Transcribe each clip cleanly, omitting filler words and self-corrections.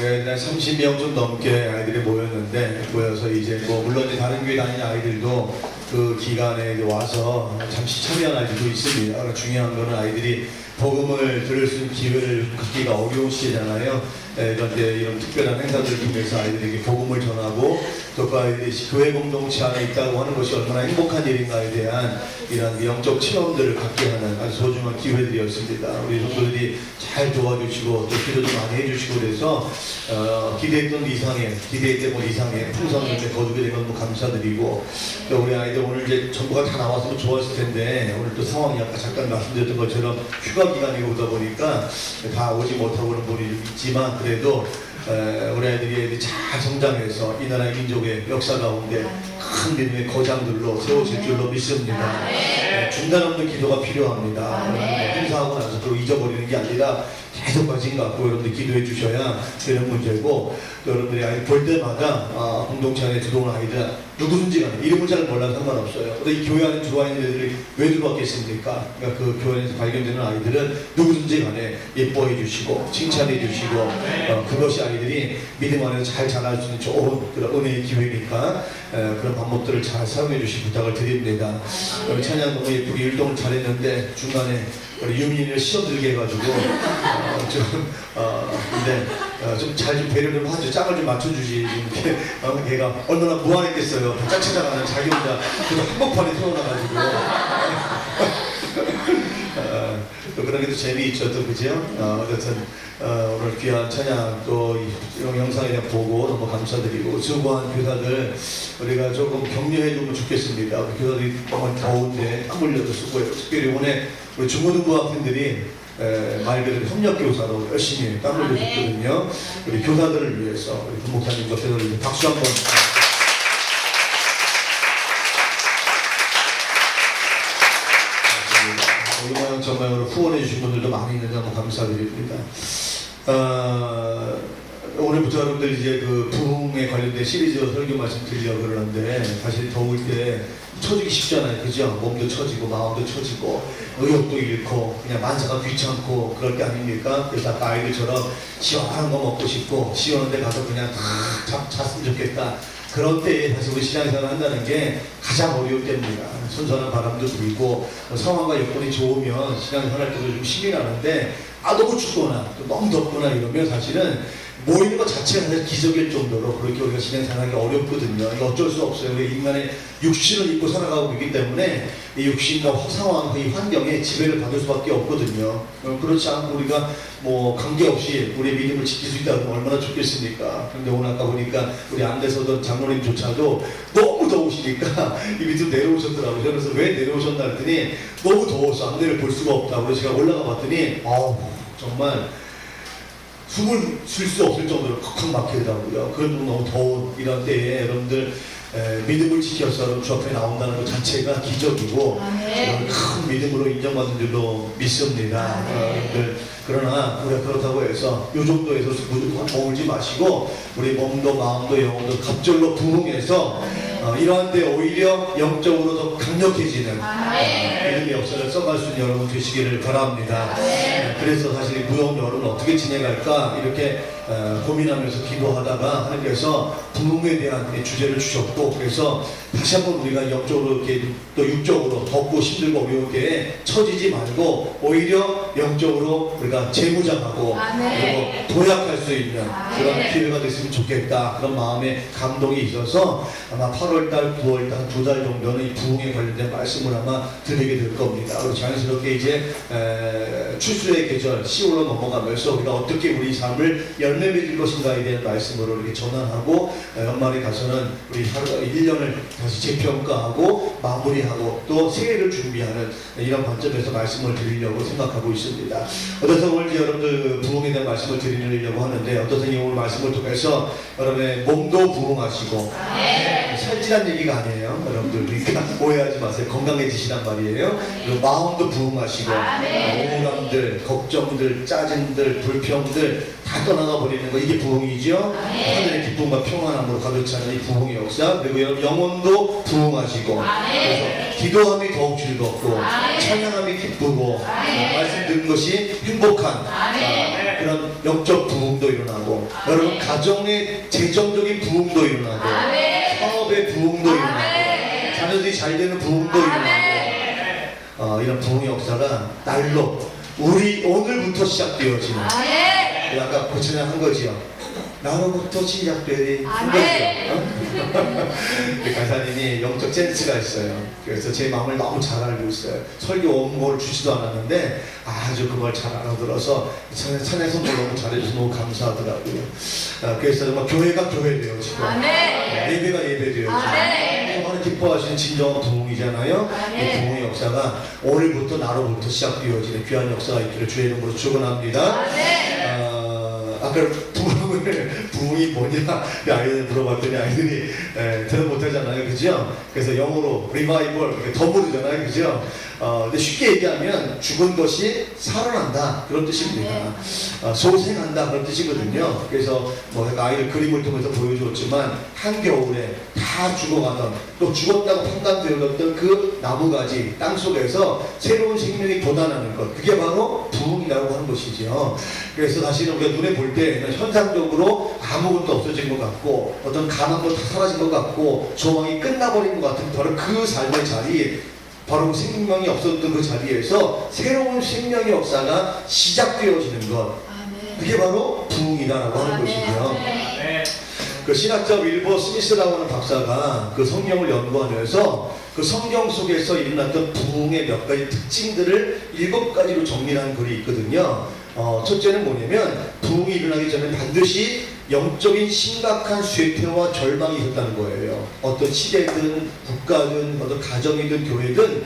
우리 아이들 한 30명 좀 넘게 아이들이 모여서 이제 물론 이제 다른 교회 다니는 아이들도 그 기간에 와서 잠시 참여한 아이들도 있습니다. 그러나 중요한 거는 아이들이 복음을 들을 수 있는 기회를 갖기가 어려운 시기잖아요. 그런데 이런 특별한 행사들을 통해서 아이들에게 복음을 전하고 또 그 아이들이 교회 공동체 안에 있다고 하는 것이 얼마나 행복한 일인가에 대한 이런 영적 체험들을 갖게 하는 아주 소중한 기회들이었습니다. 우리 성도들이 잘 도와주시고 또 기도도 많이 해주시고 그래서 기대했던 이상의 풍성함에 거두게 된 건 감사드리고 또 우리 아이들 오늘 이제 전부가 다 나왔으면 좋았을 텐데 오늘 또 상황이 아까 잠깐 말씀드렸던 것처럼 휴가 기간이 오다 보니까 다 오지 못하고는 분이 있지만 그래도 우리 아이들이 잘 성장해서 이 나라의 민족의 역사 가운데 큰 믿음의 거장들로 세워질 줄로 믿습니다. 중단 없는 기도가 필요합니다. 행사하고 나서 또 잊어버리는 게 아니라 계속 관심 갖고 여러분들 기도해 주셔야 되는 문제고 또 여러분들이 아이 볼 때마다 공동체 안에 들어온 아이들 누구든지 간에 이름을 잘 몰라도 상관없어요. 근데 이 교회 안에 들어와 있는 애들이 왜 들어왔겠습니까? 그러니까 그 교회 안에서 발견되는 아이들은 누구든지 간에 예뻐해 주시고 칭찬해 주시고 그것이 아이들이 믿음 안에서 잘 자랄 수 있는 좋은 그런 은혜의 기회니까 그런 방법들을 잘 사용해 주시 부탁을 드립니다. 찬양 너무 예쁘게 율동을 잘했는데 중간에 우리 유민이를 시험 들게 해가지고 좀 잘 좀 배려를 좀 하죠. 짝을 좀 맞춰주지. 걔가 얼마나 무한했겠어요. 짝 찾아가는 자기 혼자 그래도 한복판에 태어나가지고 또 그런 게 또 재미있죠. 또 그죠? 어쨌든 오늘 귀한 찬양 또 이런 영상에 보고 너무 감사드리고 수고한 교사들 우리가 조금 격려해주면 좋겠습니다. 우리 교사들이 정말 더운데 땀 흘려도 수고해요. 특별히 이번에 우리 중고등부 학생들이 말 그대로 협력교사로 열심히 땀 흘려줬거든요. 우리 교사들을 위해서 우리 부목사님과 교사들 위해 박수 한번. 이 모양 저 모양으로 후원해 주신 분들도 많이 있는데 너무 감사드립니다. 오늘부터 여러분들 이제 그 부흥에 관련된 시리즈 설교 말씀 드리려고 그러는데 사실 더울 때 처지기 쉽잖아요. 그죠? 몸도 처지고 마음도 처지고 의욕도 잃고 그냥 만사가 귀찮고 그럴 때 아닙니까? 그래서 아까 아이들처럼 시원한 거 먹고 싶고 시원한 데 가서 그냥 다 잤으면 좋겠다. 그런 때에 사실 우리 신앙생활을 한다는 게 가장 어려울 때입니다. 선선한 바람도 불고 상황과 여건이 좋으면 신앙생활 할 때도 좀 힘이 나는데 너무 춥거나 또 너무 덥거나 이러면 사실은 모이는 것 자체가 사실 기적일 정도로 그렇게 우리가 신앙생활하기 어렵거든요. 이거 어쩔 수 없어요. 우리 인간의 육신을 입고 살아가고 있기 때문에 이 육신과 상황, 이 환경에 지배를 받을 수밖에 없거든요. 그렇지 않고 우리가 관계없이 우리의 믿음을 지킬 수 있다면 얼마나 좋겠습니까? 그런데 오늘 아까 보니까 우리 안대서던 장로님조차도 너무 더우시니까 이 밑으로 내려오셨더라고요. 그래서 왜 내려오셨나 했더니 너무 더워서 안대를 볼 수가 없다고. 그래서 제가 올라가 봤더니 정말 숨을 쉴 수 없을 정도로 콱콱 막히더라고요. 그래도 너무 더운 이런 때에 여러분들 믿음을 지켜서 주 앞에 나온다는 것 자체가 기적이고 큰 믿음으로 인정받는 줄로 믿습니다. 그러나 우리가 그렇다고 해서 이 정도에서 머물지 마시고 우리 몸도 마음도 영혼도 갑절로 부흥해서 이러한 데 오히려 영적으로 더 강력해지는 믿음의 역사를 써갈 수 있는 여러분 되시기를 바랍니다. 그래서 사실 무더운 여름을 어떻게 지내갈까 이렇게 고민하면서 기도하다가 하나님께서 부흥에 대한 주제를 주셨고 그래서 다시 한번 우리가 영적으로 이렇게 또 육적으로 덥고 힘들고 어려울 때 처지지 말고 오히려 영적으로 우리가 재무장하고 그리고 도약할 수 있는 그런 기회가 됐으면 좋겠다. 그런 마음에 감동이 있어서 아마 8월달, 9월달 한 2달 정도는 이 부흥에 관련된 말씀을 아마 드리게 될 겁니다. 그리고 자연스럽게 이제 추수의 계절 10월로 넘어가면서 우리가 어떻게 우리 삶을 열매 맺을 것인가에 대한 말씀으로 이렇게 전환하고 연말에 가서는 우리 1년을 다시 재평가하고 마무리하고 또 새해를 준비하는 이런 관점에서 말씀을 드리려고 생각하고 있습니다. 어떤 성을 여러분들 부흥에 대한 말씀을 드리려고 하는데 어떤 성이 오늘 말씀을 통해서 여러분의 몸도 부흥하시고 살찌란 얘기가 아니에요. 여러분들 그러니까 오해하지 마세요. 건강해지시란 말이에요. 그리고 마음도 부흥하시고 우울함들, 걱정들, 짜증들, 불평들 다 떠나가 버리는 거, 이게 부흥이죠. 하늘의 기쁨과 평안함으로 가득 차는 이 부흥의 역사. 그리고 여러분 영혼도 부흥하시고, 그래서 기도함이 더욱 즐겁고, 찬양함이 기쁘고, 말씀 듣는 것이 행복한 그런 영적 부흥도 일어나고, 여러분 가정의 재정적인 부흥도 일어나고, 사업의 부흥도 일어나고, 자녀들이 잘 되는 부흥도 일어나고, 이런 부흥의 역사가 날로 우리 오늘부터 시작되어지는, 아까 그 찬양한 거지요. 나로부터 시작되는 거죠. 간사님이 영적 센스가 있어요. 그래서 제 마음을 너무 잘 알고 있어요. 설교 원고를 주지도 않았는데 아주 그걸 잘 알아들어서 찬양 선물 너무 잘해줘서 너무 감사하더라고요. 그래서 정말 교회가 교회돼요 지금. 예배가 예배돼요 지금. 정말 기뻐하시는 진정한 부흥이잖아요. 이 부흥의 역사가 오늘부터 나로부터 시작되어지는 귀한 역사가 있기를 주의 이름으로 축원합니다. 아까 부흥이 뭐냐 아이들 물어봤더니 아이들이 대답 못하잖아요, 그죠? 그래서 영어로 리바이벌 더 모르잖아요, 그죠? 근데 쉽게 얘기하면 죽은 것이 살아난다 그런 뜻입니다. 소생한다 그런 뜻이거든요. 그래서 뭐 아이들 그림을 통해서 보여주었지만 한겨울에 다 죽어가던 또 죽었다고 판단되었던 그 나무가지 땅 속에서 새로운 생명이 돋아나는 것, 그게 바로 부흥이라고 하는 것이죠. 그래서 사실은 우리가 눈에 볼 때는 현상적으로 아무것도 없어진 것 같고 어떤 가망도 다 사라진 것 같고 소망이 끝나버린 것 같은 바로 그 삶의 자리, 바로 생명이 없었던 그 자리에서 새로운 생명의 역사가 시작되어지는 것, 그게 바로 부흥이라고 하는 것이죠. 그 신학자 윌버 스미스라고 하는 박사가 그 성경을 연구하면서 그 성경 속에서 일어났던 부흥의 몇 가지 특징들을 7가지로 정리한 글이 있거든요. 첫째는 뭐냐면 부흥이 일어나기 전에 반드시 영적인 심각한 쇠퇴와 절망이 있었다는 거예요. 어떤 시대든 국가든 어떤 가정이든 교회든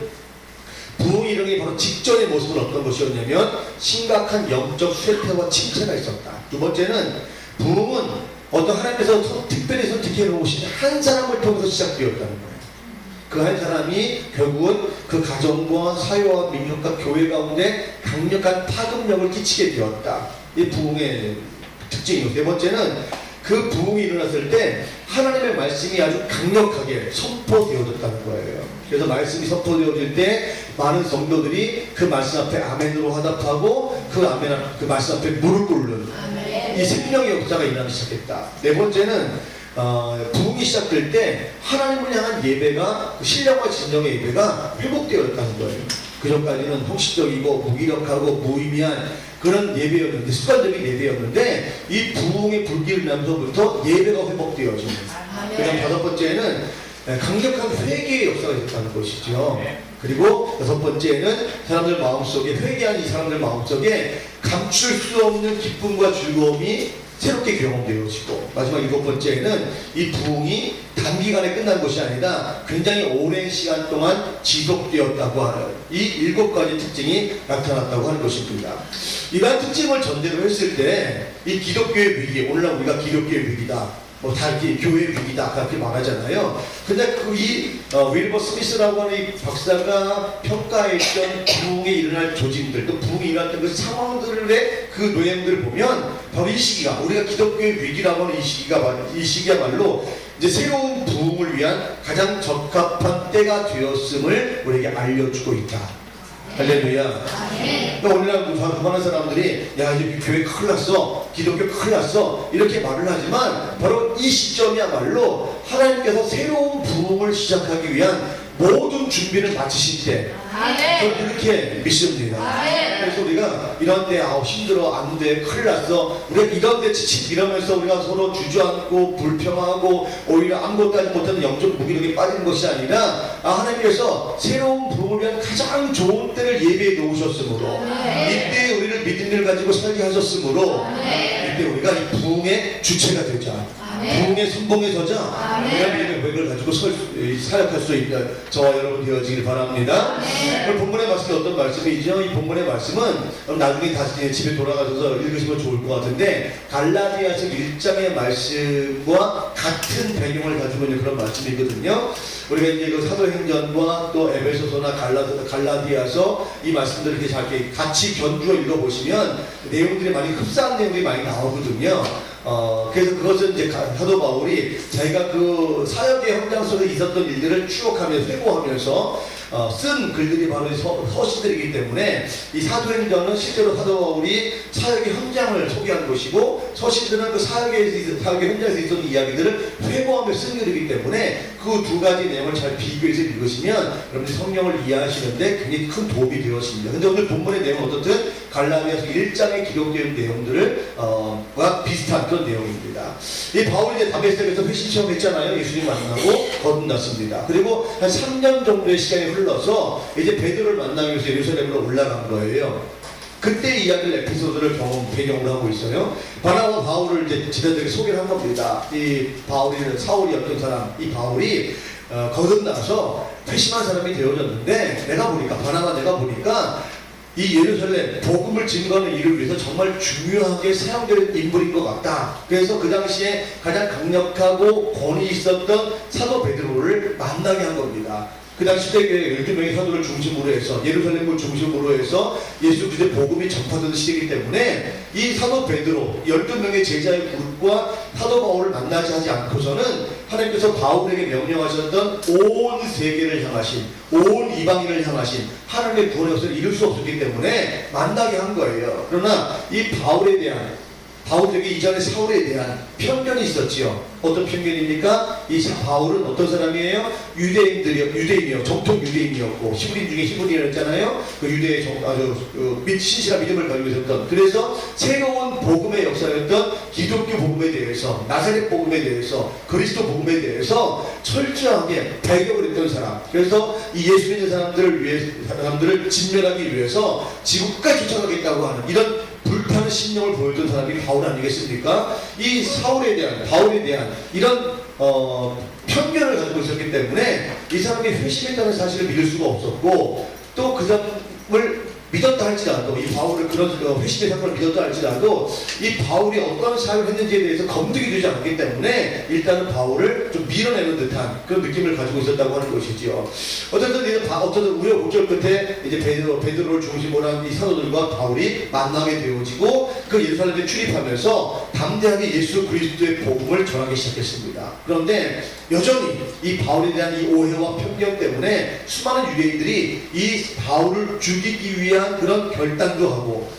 부흥이 일어나기 바로 직전의 모습은 어떤 것이었냐면 심각한 영적 쇠퇴와 침체가 있었다. 두 번째는 부흥은 어떤 하나님께서 특별히 선택해 놓으신 한 사람을 통해서 시작되었다는 거예요. 그 한 사람이 결국은 그 가정과 사회와 민족과 교회 가운데 강력한 파급력을 끼치게 되었다. 이 부흥의 특징이고, 세 번째는 그 부흥이 일어났을 때 하나님의 말씀이 아주 강력하게 선포되어졌다는 거예요. 그래서 말씀이 선포되어질 때 많은 성도들이 그 말씀 앞에 아멘으로 화답하고 그 말씀 앞에 무릎 꿇는 이 생명의 역사가 일어나기 시작했다. 네 번째는 부흥이 시작될 때 하나님을 향한 예배가, 신령과 진정의 예배가 회복되었다는 거예요. 그전까지는 형식적이고 무기력하고 무의미한 그런 예배였는데, 습관적인 예배였는데 이 부흥의 불길을 나면서부터 예배가 회복되어지는. 그 다음 다섯 번째는 강력한 회개의 역사가 있었다는 것이죠. 그리고 여섯 번째는 사람들 마음속에, 회개한 이 사람들 마음속에 감출 수 없는 기쁨과 즐거움이 새롭게 경험되어지고, 마지막 일곱 번째는 이 부흥이 단기간에 끝난 것이 아니라 굉장히 오랜 시간 동안 지속되었다고 하는 이 7가지 특징이 나타났다고 하는 것입니다. 이러한 특징을 전제로 했을 때 이 기독교의 위기, 오늘날 우리가 기독교의 위기다, 뭐 다 이렇게 교회의 위기다 그렇게 말하잖아요. 근데 윌버 스미스라고 하는 이 박사가 평가했던 부흥에 일어날 조짐들, 또 부흥이 일어났던 그 상황들의 그 노예들을 보면 바로 이 시기가, 우리가 기독교의 위기라고 하는 이 시기야말로 이제 새로운 부흥을 위한 가장 적합한 때가 되었음을 우리에게 알려주고 있다. 할렐루야. 그러니까 오늘날 많은 사람들이 야 이제 교회 큰일 났어, 기독교 큰일 났어 이렇게 말을 하지만 바로 이 시점이야말로 하나님께서 새로운 부흥을 시작하기 위한 모든 준비를 마치신 때, 저는 그렇게 믿습니다. 그래서 우리가 이런 데 힘들어, 안 돼, 큰일 났어, 우리가 이런 데 지치 이러면서 우리가 서로 주저앉고 불평하고 오히려 아무것도 하지 못하는 영적 무기력에 빠지는 것이 아니라 하나님께서 새로운 부흥을 위한 가장 좋은 때를 예배해 놓으셨으므로, 이때 우리를 믿음을 가지고 살게 하셨으므로 이때 우리가 이 부흥의 주체가 되자, 부흥의 선봉에 서자, 우리가 믿음의 고백을 가지고 사역할 수 있는 저와 여러분 되어지길 바랍니다. 오늘 본문의 말씀이 어떤 말씀이죠? 이 본문의 말씀은 나중에 다시 집에 돌아가셔서 읽으시면 좋을 것 같은데, 갈라디아서 1장의 말씀과 같은 배경을 가지고 있는 그런 말씀이거든요. 우리가 이제 그 사도행전과 또 에베소서나 갈라디아서 이 말씀들을 이렇게 잘 같이 견주어 읽어보시면 내용들이 많이 흡사한 내용들이 많이 나오거든요. 그래서 그것은 이제 사도 바울이 자기가 그 사역의 현장 속에 있었던 일들을 추억하면서 회고하면서 쓴 글들이 바로 서신들이기 때문에 이 사도행전은 실제로 사도 바울이 사역의 현장을 소개한 것이고 서신들은 그 사역의 현장에서 있었던 이야기들을 회고하며 쓴 글이기 때문에 그 두 가지 내용을 잘 비교해서 읽으시면 여러분들이 성경을 이해하시는데 굉장히 큰 도움이 되었습니다. 근데 오늘 본문의 내용은 어떻든 갈라디아서 1장에 기록된 내용들을 와 비슷한 그런 내용입니다. 이 바울이 이제 다메섹에서 회심 체험했잖아요. 예수님 만나고 거듭났습니다. 그리고 한 3년 정도의 시간이 흘러서 이제 베드로를 만나기 위해서 예루살렘으로 올라간 거예요. 그때 이야기를 에피소드를 배경으로 하고 있어요. 바나바와 바울을 이제 지도자들에게 소개를 한 겁니다. 이 바울이 사울이었던 사람, 이 바울이 거듭나서 회심한 사람이 되어졌는데 내가 보니까 이 예루살렘 복음을 증거하는 일을 위해서 정말 중요하게 사용되는 인물인 것 같다. 그래서 그 당시에 가장 강력하고 권위 있었던 사도 베드로를 만나게 한 겁니다. 그 당시 때에 12명의 사도를 중심으로 해서 예루살렘을 중심으로 해서 예수 그리스도의 복음이 전파되는 시대이기 때문에 이 사도 베드로 12명의 제자의 그룹과 사도 바울을 만나지 하지 않고서는 하나님께서 바울에게 명령하셨던 온 세계를 향하신 온 이방인을 향하신 하나님의 구원의 것을 이룰 수 없었기 때문에 만나게 한 거예요. 그러나 이 바울에게 이전에 사울에 대한 편견이 있었지요. 어떤 편견입니까? 이 바울은 어떤 사람이에요? 유대인이요. 정통 유대인이었고 히브리인 중에 히브리인이었잖아요. 그 유대의 아주 신실한 믿음을 가지고 있었던, 그래서 새로운 복음의 역사였던 기독교 복음에 대해서, 나사렛 복음에 대해서, 그리스도 복음에 대해서 철저하게 배격을 했던 사람. 그래서 이 예수 믿는 사람들을 진멸하기 위해서 지구까지 쫓아가겠다고 하는 이런 불타는 신령을 보였던 사람이 바울 아니겠습니까? 이 바울에 대한 이런 편견을 가지고 있었기 때문에 이 사람이 회심했다는 사실을 믿을 수가 없었고, 또 그 사람을 믿었다 할지라도, 이 바울을 그런 회심의 사건을 믿었다 할지라도 이 바울이 어떤 사역을 했는지에 대해서 검증이 되지 않았기 때문에 일단은 바울을 좀 밀어내는 듯한 그런 느낌을 가지고 있었다고 하는 것이지요. 어쨌든 우여곡절 끝에 이제 베드로를 중심으로 한 이 사도들과 바울이 만나게 되어지고 그 예루살렘에 출입하면서 담대하게 예수 그리스도의 복음을 전하기 시작했습니다. 그런데 여전히 이 바울에 대한 이 오해와 편견 때문에 수많은 유대인들이 이 바울을 죽이기 위한 그런 결단도 하고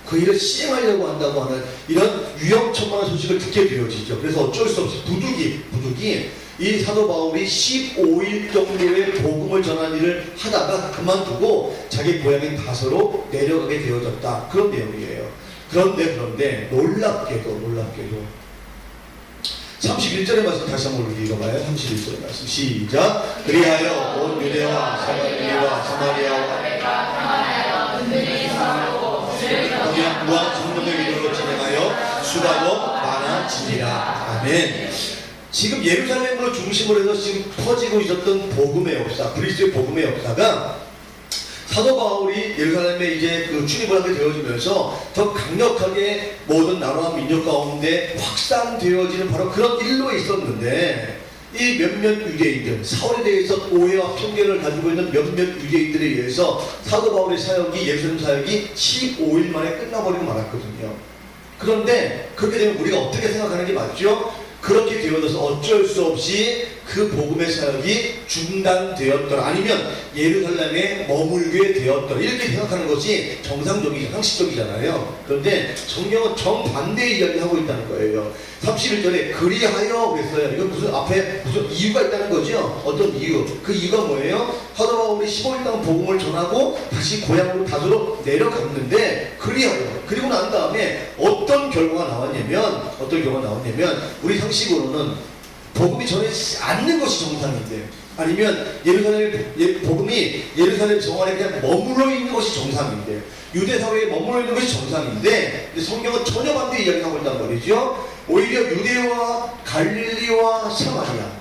그 일을 시행하려고 한다고 하는 이런 위험천만한 소식을 듣게 되어지죠. 그래서 어쩔 수 없이 부득이 이 사도 바울이 15일 정도의 복음을 전하는 일을 하다가 그만두고 자기 고향인 다소로 내려가게 되어졌다. 그런 내용이에요. 그런데 놀랍게도 31절의 말씀 다시 한번 읽어봐요. 31절의 말씀 시작. 그리하여 온 유대와 사마리아와 무한 성령의 믿음으로 진행하여 수가도 많아지리라. 아멘. 지금 예루살렘으로 중심으로 해서 지금 퍼지고 있었던 복음의 역사, 그리스도의 복음의 역사가 사도 바울이 예루살렘에 이제 출입을 하게 되어지면서 더 강력하게 모든 나라와 민족 가운데 확산되어지는 바로 그런 일로 있었는데, 이 몇몇 유대인들, 사울에 대해서 오해와 편견을 가지고 있는 몇몇 유대인들에 의해서 사도 바울의 사역이, 예루살렘 사역이 15일 만에 끝나버리고 말았거든요. 그런데 그렇게 되면 우리가 어떻게 생각하는 게 맞죠? 그렇게 되어져서 어쩔 수 없이 그 복음의 사역이 중단되었더라, 아니면 예루살렘에 머물게 되었더라, 이렇게 생각하는 것이 정상적이죠, 상식적이잖아요. 그런데 성경은 정반대의 이야기를 하고 있다는 거예요. 31절에 그리하여 그랬어요. 이건 무슨 이유가 있다는 거죠. 어떤 이유? 그 이유가 뭐예요? 사도 바울이 15일 동안 복음을 전하고 다시 고향으로 다소로 내려갔는데, 그리하여, 그리고 난 다음에 어떤 결과가 나왔냐면 우리 상식으로는 복음이 전해지지 않는 것이 정상인데, 아니면 복음이 예루살렘 정원에 그냥 머물러 있는 것이 정상인데, 유대 사회에 머물러 있는 것이 정상인데, 성경은 전혀 반대 이야기를 하고 있단 말이죠. 오히려 유대와 갈릴리와 사마리아,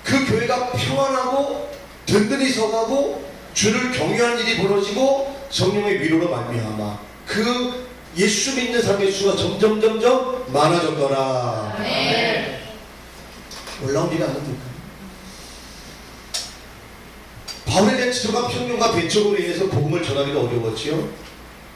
그 교회가 평안하고 든든히 서가고 주를 경외하는 일이 벌어지고 성령의 위로로 말미암아 그 예수 믿는 사람의 수가 점점 많아졌더라. 네. 올라온 일이 아닙니까? 바울에 대한 지도가 편견과 배척으로 인해서 복음을 전하기도 어려웠지요.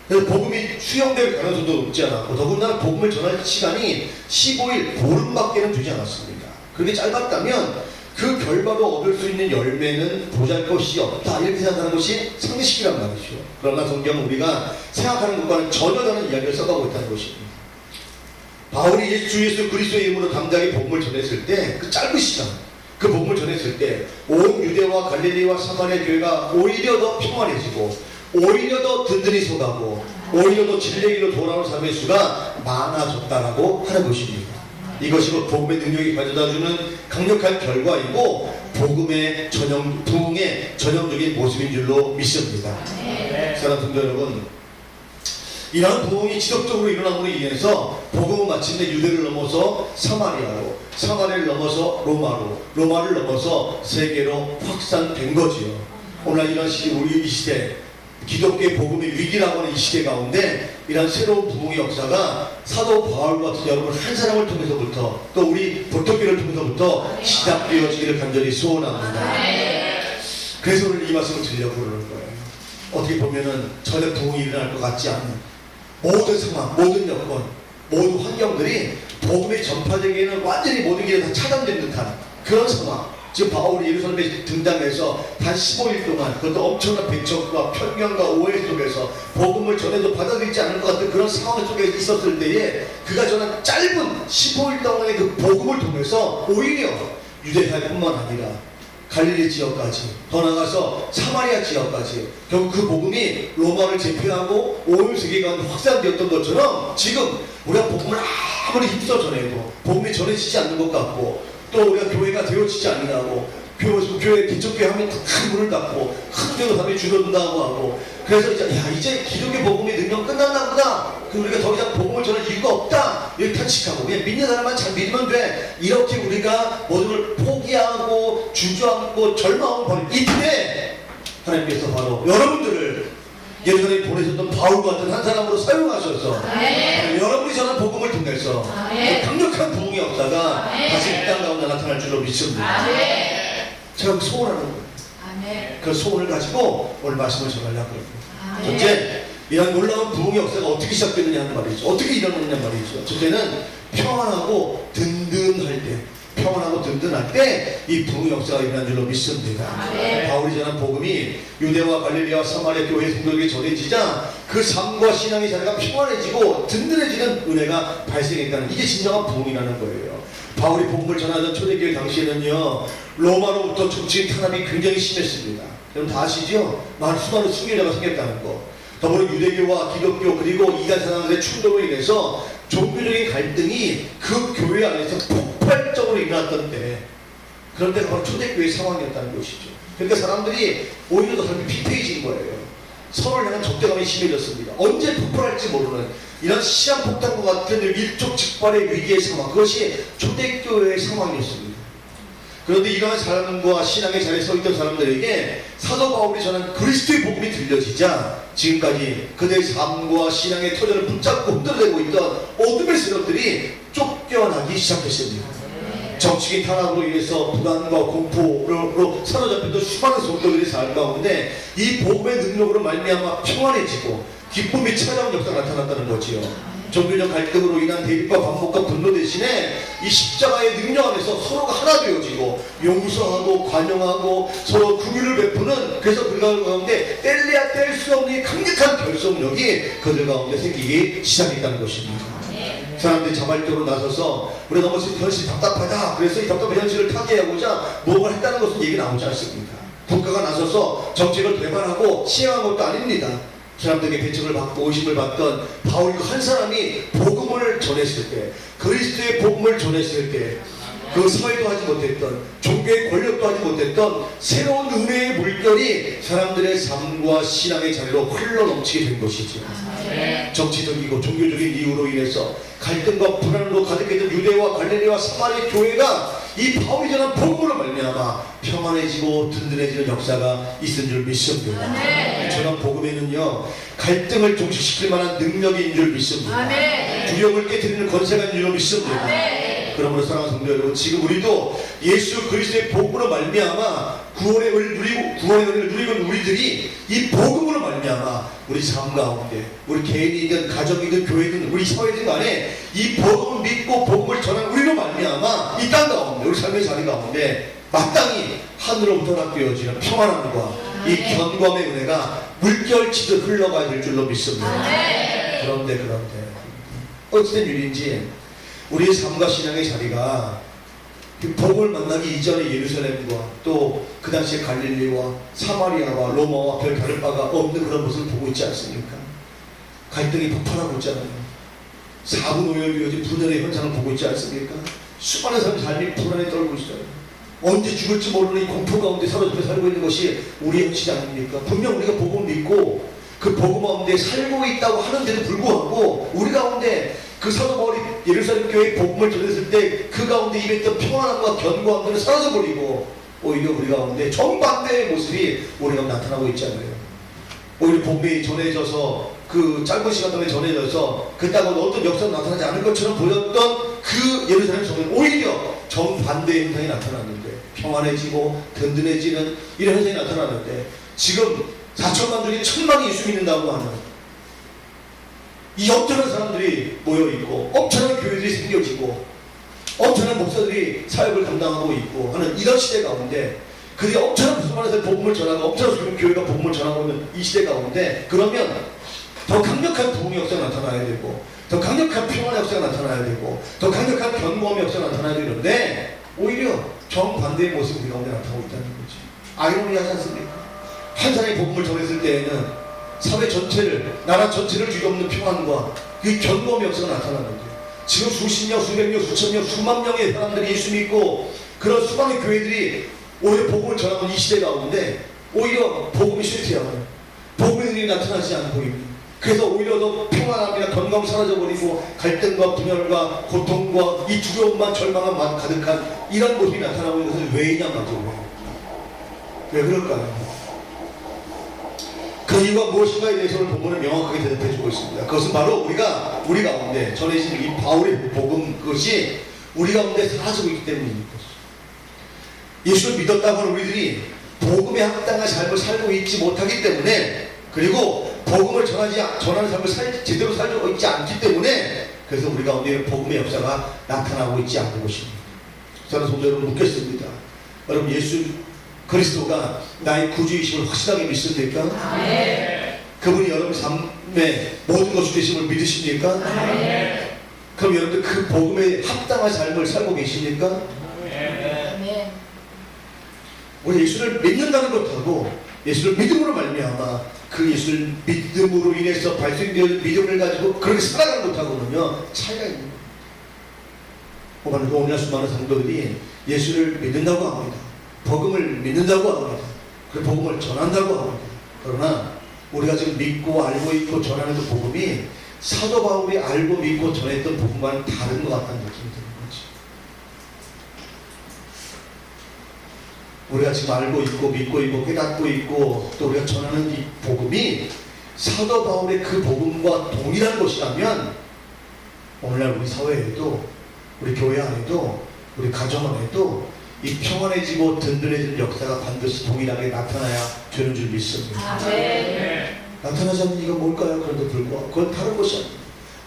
그래서 복음이 수용될 가능성도 높지 않았고, 더군다나 복음을 전할 시간이 15일 보름밖에는 되지 않았습니다. 그렇게 짧았다면 그 결과로 얻을 수 있는 열매는 보잘것이 없다, 이렇게 생각하는 것이 상식이란 말이죠. 그러나 성경은 우리가 생각하는 것과는 전혀 다른 이야기를 써가고 있다는 것입니다. 바울이 주 예수 그리스도의 이름으로 담대하게 복음을 전했을 때, 그 짧은 시간, 그 복음을 전했을 때 온 유대와 갈릴리와 사마리아 교회가 오히려 더 평안해지고, 오히려 더 든든히 서가고, 오히려 더 진리의 길로 돌아오는 사람의 수가 많아졌다라고 하는 것입니다. 이것이 복음의 능력이 가져다주는 강력한 결과이고, 부흥의 전형적인 모습인 줄로 믿습니다. 사랑하는 성도 여러분, 이러한 부흥이 지속적으로 일어남으로 인해서 복음은 마침내 유대를 넘어서 사마리아로, 사마리아를 넘어서 로마로, 로마를 넘어서 세계로 확산된 거지요. 오늘 이런 시대, 우리 이 시대, 기독교의 복음의 위기라고 하는 이 시대 가운데 이런 새로운 부흥의 역사가 사도 바울 같은 여러분 한 사람을 통해서부터, 또 우리 보토교를 통해서부터 시작되어지기를 간절히 소원합니다. 그래서 오늘 이 말씀을 드리려고 그러는 거예요. 어떻게 보면은 전혀 부흥이 일어날 것 같지 않은 모든 상황, 모든 여건, 모든 환경들이 복음이 전파되기에는 완전히 모든 게 다 차단된 듯한 그런 상황. 지금 바울이 예루살렘에 등장해서 단 15일 동안, 그것도 엄청난 배척과 편견과 오해 속에서 복음을 전해도 받아들이지 않을 것 같은 그런 상황 속에 있었을 때에, 그가 전한 짧은 15일 동안의 그 복음을 통해서 오히려 유대사뿐만 아니라 갈릴리 지역까지, 더 나아가서 사마리아 지역까지, 결국 그 복음이 로마를 제패하고 온 세계 가운데 확산되었던 것처럼, 지금 우리가 복음을 아무리 힘써 전해도 복음이 전해지지 않는 것 같고, 또 우리가 교회가 되어지지 않는다고, 교회 기독교회 하면 큰 문을 닫고 큰 교회 사람이 줄어든다고 하고, 그래서 이제 기독교 복음의 능력 끝났나 보다, 우리가 더 이상 복음을 전할 이유가 없다, 이렇게 탄식하고 그냥 믿는 사람만 잘 믿으면 돼, 이렇게 우리가 모든 걸 포기하고 주저앉고 절망을 버린 이때, 하나님께서 바로 여러분들을 예루살렘에 보내셨던 바울 같은 한 사람으로 사용하셔서 여러분이 전한 복음을 통해서 강력한 부흥의 역사가 다시 이 땅 가운데 나타날 줄로 믿습니다. 제가 그 소원하는 거예요. 그 소원을 가지고 오늘 말씀을 전하려고 합니다. 첫째, 이런 놀라운 부흥의 역사가 어떻게 시작되느냐 하는 말이죠. 어떻게 일어나느냐 말이죠. 첫째는 평안하고 든든할 때, 평안하고 든든할 때 이 부흥의 역사가 일어난 줄로 믿습니다. 바울이 전한 복음이 유대와 갈릴리와 사마리아 교회 성도에게 전해지자 그 삶과 신앙의 자리가 평안해지고 든든해지는 은혜가 발생했다는, 이게 진정한 부흥이라는 거예요. 바울이 복음을 전하던 초대교회 당시에는요, 로마로부터 정치인 탄압이 굉장히 심했습니다. 여러분 다 아시죠? 수많은 순교자가 생겼다는 거. 더불어 유대교와 기독교 그리고 이단 사람들의 충돌로 인해서 종교적인 갈등이 그 교회 안에서 폭발적으로 일어났던 때, 그런 때가 바로 초대교회의 상황이었다는 것이죠. 그러니까 사람들이 오히려 더 삶이 피폐해진 거예요. 서로를 향한 적대감이 심해졌습니다. 언제 폭발할지 모르는 이런 시한폭탄과 같은 일촉즉발의 위기의 상황, 그것이 초대교회의 상황이었습니다. 그런데 이러한 사람과 신앙의 자리에 서 있던 사람들에게 사도 바울이 전한 그리스도의 복음이 들려지자 지금까지 그들의 삶과 신앙의 터전을 붙잡고 흔들어대고 있던 어둠의 세력들이 쫓겨나기 시작했습니다. 정치적인 탄압으로 인해서 불안과 공포로 사로잡혔던 수많은 성도들의 삶 가운데 이 복음의 능력으로 말미암아 평안해지고 기쁨이 찾아온 역사가 나타났다는 거지요. 종교적 갈등으로 인한 대립과 반목과 분노 대신에 이 십자가의 능력 안에서 서로가 하나 되어지고 용서하고 관용하고 서로 긍휼을 베푸는, 그래서 그 가운데 뗄래야 뗄 수 없는 강력한 결속력이 그들 가운데 생기기 시작했다는 것입니다. 사람들이 자발적으로 나서서 우리가 너무 현실이 답답하다, 그래서 이 답답한 현실을 타개하고자 무엇을 했다는 것은 얘기 나오지 않습니다. 국가가 나서서 정책을 개발하고 시행한 것도 아닙니다. 사람들에게 배척을 받고 의심을 받던 바울 한 사람이 복음을 전했을 때, 그리스도의 복음을 전했을 때, 그 사회도 하지 못했던, 종교의 권력도 하지 못했던 새로운 은혜의 물결이 사람들의 삶과 신앙의 자리로 흘러넘치게 된 것이죠. 정치적이고 종교적인 이유로 인해서 갈등과 불안으로 가득했던 유대와 갈릴리와 사마리아 교회가 이 바울이 전한 복음으로 말미암아 평안해지고 든든해지는 역사가 있은 줄 믿습니다. 전한 복음에는요, 갈등을 종식시킬 만한 능력이 있는 줄 믿습니다. 두려움을 깨뜨리는 권세가 있는 줄 믿습니다. 그러므로 사랑하는 성도 여러분, 지금 우리도 예수 그리스도의 복음으로 말미암아 구원의 은혜를 누리고 있는 우리들이 이 복음으로 말미암아 우리 삶 가운데, 우리 개인이든 가정이든 교회든 우리 사회든 간에 이 복음을 믿고 복음을 전하는 우리로 말미암아 이 땅 가운데, 우리 삶의 자리 가운데 마땅히 하늘로부터 허락되어지는 평안함과 이 견고함의 은혜가 물결치듯 흘러가야 될 줄로 믿습니다. 그런데 어찌된 일인지 우리의 삶과 신앙의 자리가 복음을 만나기 이전의 예루살렘과 또 그 당시의 갈릴리와 사마리아와 로마와 별 다를 바가 없는 그런 모습을 보고 있지 않습니까? 갈등이 폭발하고 있잖아요. 4분 5일 이어진 분열의 현상을 보고 있지 않습니까? 수많은 사람이 삶이 불안에 떨고 있어요. 언제 죽을지 모르는 이 공포 가운데 사로잡혀 살고 있는 것이 우리의 현실 아닙니까? 분명 우리가 복음을 믿고 그 복음 가운데 살고 있다고 하는데도 불구하고 우리 가운데 그 사도 바울이 예루살렘 교회에 복음을 전했을 때 그 가운데 임했던 평안함과 견고함들을 사라져버리고 오히려 우리 가운데 정반대의 모습이 우리가 나타나고 있잖아요. 오히려 복음이 전해져서 그 짧은 시간 동안에 전해져서 그따가 어떤 역사가 나타나지 않은 것처럼 보였던 그 예루살렘 성은 오히려 정반대의 현상이 나타났는데, 평안해지고 든든해지는 이런 현상이 나타났는데, 지금 4천만 중에 1,000만이 예수 믿는다고 하는 이 엄청난 사람들이 모여있고 엄청난 교회들이 생겨지고 엄청난 목사들이 사역을 감당하고 있고 하는 이런 시대 가운데, 그들이 엄청난 수많은 복음을 전하고 엄청난 수많은 교회가 복음을 전하고 있는 이 시대 가운데, 그러면 더 강력한 부흥의 역사가 나타나야 되고 더 강력한 평안의 역사가 나타나야 되고 더 강력한 견고함의 역사가 나타나야 되는데 오히려 정반대의 모습이 우리 가운데 나타나고 있다는 거지. 아이러니하지 않습니까? 한 사람이 복음을 전했을 때에는 사회 전체를, 나라 전체를 뒤덮는 평안과 그 견고함의 역사가 나타나는데, 지금 수십 명, 수백 명, 수천 명, 수만 명의 사람들이 예수 믿고 그런 수많은 교회들이 오히려 복음을 전하는 이 시대 가운데 오히려 복음이 쇠퇴하고 복음의 능력이 나타나지 않고 있는, 그래서 오히려 더 평안함이나 건강 사라져버리고 갈등과 분열과 고통과 이 두려움만 절망만 가득한 이런 모습이 나타나고 있는 것은 왜이냐 말이죠. 왜 그럴까요? 그 이유가 무엇인가에 대해서는 본문은 명확하게 대답해주고 있습니다. 그것은 바로 우리 가운데 전해진 이 바울의 복음, 그것이 우리 가운데 사라지고 있기 때문인 것이죠. 예수를 믿었다고 하는 우리들이 복음에 합당한 삶을 살고 있지 못하기 때문에, 그리고 복음을 전하는 삶을 제대로 살고 있지 않기 때문에, 그래서 우리 가운데 복음의 역사가 나타나고 있지 않는 것입니다. 저는 성도 여러분 묻겠습니다. 여러분, 예수 그리스도가 나의 구주이심을 확실하게 믿습니까? 그분이 여러분 삶의 모든 것이 되심을 믿으십니까? 그럼 여러분들 그 복음에 합당한 삶을 살고 계십니까? 우리 예수를 믿는다는 것하고 예수를 믿음으로 말미암아 그 예수를 믿음으로 인해서 발생되는 믿음을 가지고 그렇게 살아가는 것하고는요 차이가 있는 거예요. 오늘 수많은 성도들이 예수를 믿는다고 합니다. 복음을 믿는다고 합니다. 그 복음을 전한다고 합니다. 그러나 우리가 지금 믿고 알고 있고 전하는 그 복음이 사도 바울이 알고 믿고 전했던 복음과는 다른 것 같다는 느낌이 드는 거지. 우리가 지금 알고 있고 믿고 있고 깨닫고 있고 또 우리가 전하는 이 복음이 사도 바울의 그 복음과 동일한 것이라면 오늘날 우리 사회에도 우리 교회 안에도 우리 가정 안에도 이 평안해지고 든든해지는 역사가 반드시 동일하게 나타나야 되는 줄 믿습니다. 나타나지 않는 이유가 뭘까요? 그런데 불구하고 그건 다른 것이 아닙니다.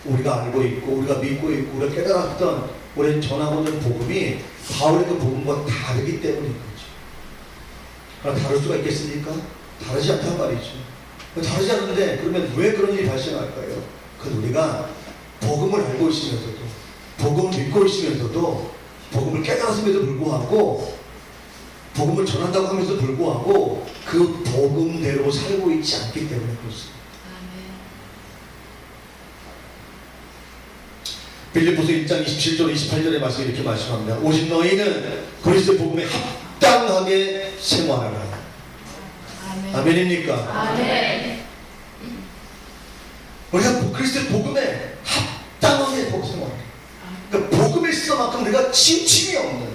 우리가 알고 있고 우리가 믿고 있고 우리가 깨달았던 우리는 전하고 있는 복음이 바울의 그 복음과 다르기 때문인 거죠. 그럼 다를 수가 있겠습니까? 다르지 않단 말이죠. 다르지 않는데 그러면 왜 그런 일이 발생할까요? 그건 우리가 복음을 알고 있으면서도 복음을 믿고 있으면서도 복음을 깨달았음에도 불구하고 복음을 전한다고 하면서 불구하고 그 복음대로 살고 있지 않기 때문에 그렇습니다. 빌립보서 1장 27절 28절의 말씀이 이렇게 말씀합니다. 오직 너희는 그리스도 복음에 합당하게 생활하라. 아멘입니까? 아멘. 우리가 그리스도 복음에 합당하게 생활하라. 그러니까 복음에 있어만큼 우리가 침침이 없는,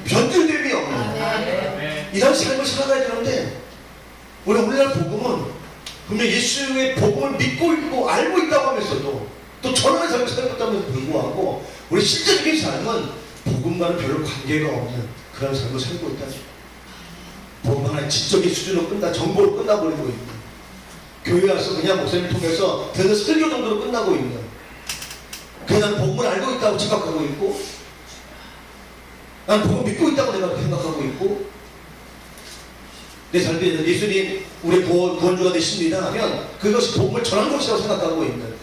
변질됨이 없는 이런 삶을 살아가야 되는데, 우리 오늘날 복음은 분명 예수의 복음을 믿고 있고 알고 있다고 하면서도 또 전하는 삶을 살고 있다면서 불구하고 우리 실제적인 삶은 복음과는 별로 관계가 없는 그런 삶을 살고 있다. 복음 하나의 지적인 수준으로 정보로 끝나버리고 있는, 교회 와서 그냥 목사님을 통해서 듣는 설교 정도로 끝나고 있는, 그냥 난 복음을 알고 있다고 생각하고 있고, 난 복음 믿고 있다고 내가 생각하고 있고, 내 삶에 예수님 우리 구원주가 되십니다 하면 그것이 복음을 전한 것이라고 생각하고 있는,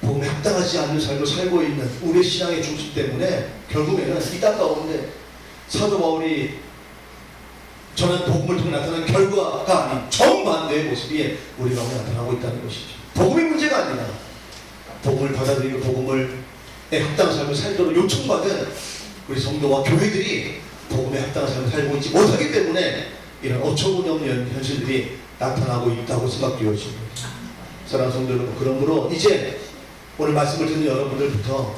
복음에 합당하지 않는 삶을 살고 있는 우리의 신앙의 중심 때문에 결국에는 이 땅 가운데 사도 바울이 전한 복음을 통해 나타나는 결과가 아닌 정반대의 모습이 우리 가운데 나타나고 있다는 것이죠. 복음의 문제가 아니라 복음을 받아들이고 복음에 합당한 삶을 살도록 요청받은 우리 성도와 교회들이 복음에 합당한 삶을 살고 있지 못하기 때문에 이런 어처구니없는 현실들이 나타나고 있다고 생각되어집니다. 사랑하는 성도 여러분, 그러므로 이제 오늘 말씀을 듣는 여러분들부터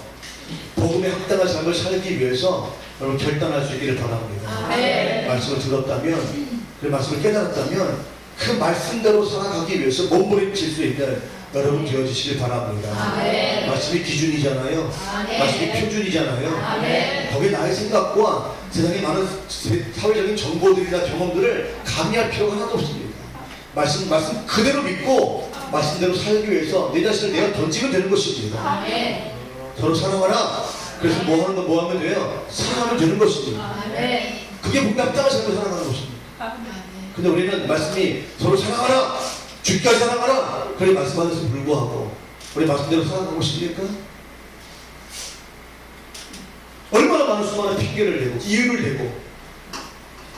복음에 합당한 삶을 살기 위해서 여러분 결단할 수 있기를 바랍니다. 말씀을 들었다면, 그 말씀을 깨달았다면 그 말씀대로 살아가기 위해서 몸부림칠 수 있는 여러분 되어주시길 바랍니다. 말씀이 기준이잖아요. 말씀이 표준이잖아요. 거기에 나의 생각과 세상의 많은 사회적인 정보들이나 경험들을 가미할 필요가 하나도 없습니다. 말씀 그대로 믿고 말씀대로 살기 위해서 내 자신을 내가 던지면 되는 것입니다. 서로 사랑하라. 그래서 뭐 하면 돼요? 사랑하면 되는 것입니다. 그게 복음에 합당한 삶을 살아가는 것입니다. 근데 우리는 말씀이 서로 사랑하라, 주까지 사랑하라, 그렇게 말씀하면서 불구하고 우리 말씀대로 살아가고 싶습니까? 얼마나 많은 수많은 핑계를 대고 이유를 대고